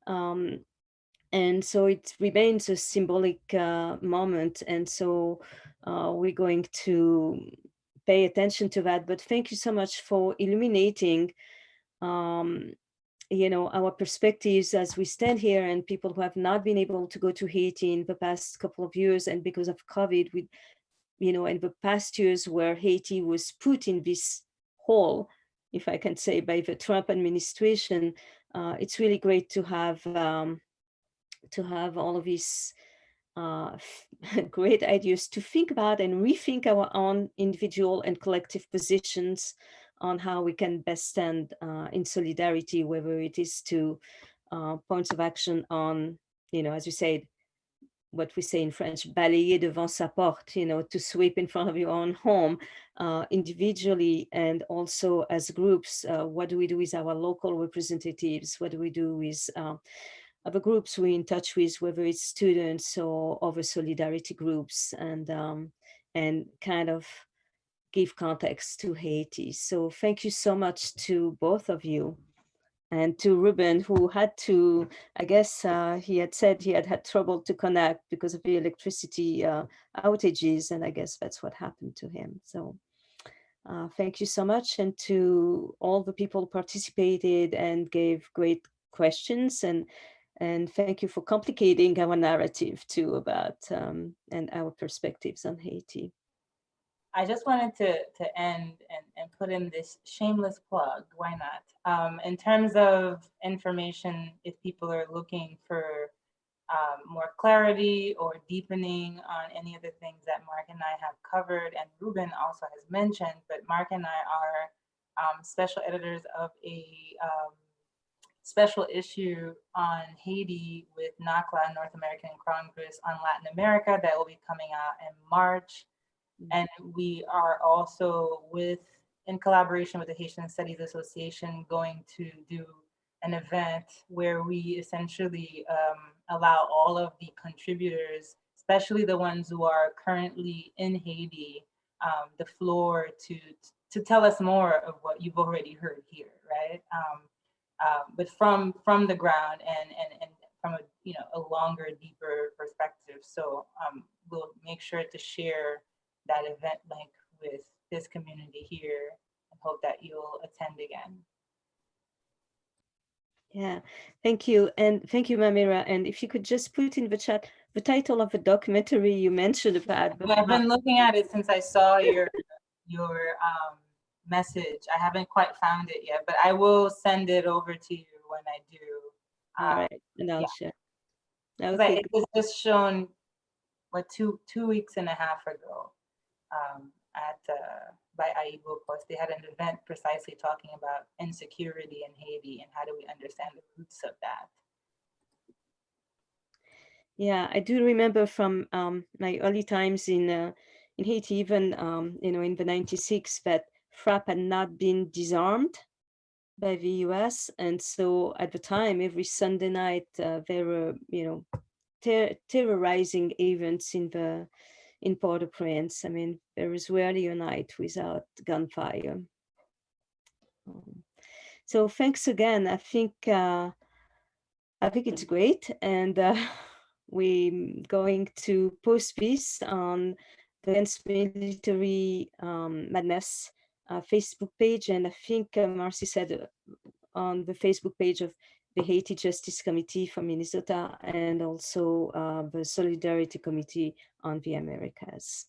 And so it remains a symbolic moment. And so we're going to pay attention to that. But thank you so much for illuminating, our perspectives as we stand here, and people who have not been able to go to Haiti in the past couple of years, and because of COVID, in the past years where Haiti was put in this hole, if I can say, by the Trump administration. It's really great to have all of these great ideas to think about and rethink our own individual and collective positions on how we can best stand in solidarity, whether it is to points of action on, as you said, what we say in French, balayer devant sa porte, to sweep in front of your own home, individually and also as groups. What do we do with our local representatives? What do we do with other groups we're in touch with, whether it's students or other solidarity groups, and kind of give context to Haiti. So thank you so much to both of you. And to Ruben, who had to, I guess he had said he had trouble to connect because of the electricity outages, and I guess that's what happened to him. So thank you so much. And to all the people who participated and gave great questions, and thank you for complicating our narrative too about and our perspectives on Haiti. I just wanted to end and put in this shameless plug. Why not? In terms of information, if people are looking for more clarity or deepening on any of the things that Mark and I have covered, and Ruben also has mentioned, but Mark and I are special editors of a special issue on Haiti with NACLA, North American Congress on Latin America, that will be coming out in March. And we are also in collaboration with the Haitian Studies Association, going to do an event where we essentially allow all of the contributors, especially the ones who are currently in Haiti, the floor to tell us more of what you've already heard here, right? But from the ground and from a longer, deeper perspective. So we'll make sure to share that event link with this community here, and hope that you'll attend again. Yeah, thank you. And thank you, Mamira. And if you could just put in the chat the title of the documentary you mentioned about. I've been looking at it since I saw your message. I haven't quite found it yet, but I will send it over to you when I do. All right, and I'll share. Okay. It was just shown, what, two weeks and a half ago, by AIBO Post. They had an event precisely talking about insecurity in Haiti and how do we understand the roots of that. Yeah, I do remember from my early times in Haiti, even in the '96, that FRAP had not been disarmed by the US, and so at the time, every Sunday night there were terrorizing events in Port-au-Prince. I mean, there is rarely a night without gunfire. So thanks again. I think it's great, and we're going to post this on the Against Military Madness Facebook page, and I think Marcy said on the Facebook page of the Haiti Justice Committee for Minnesota, and also the Solidarity Committee on the Americas.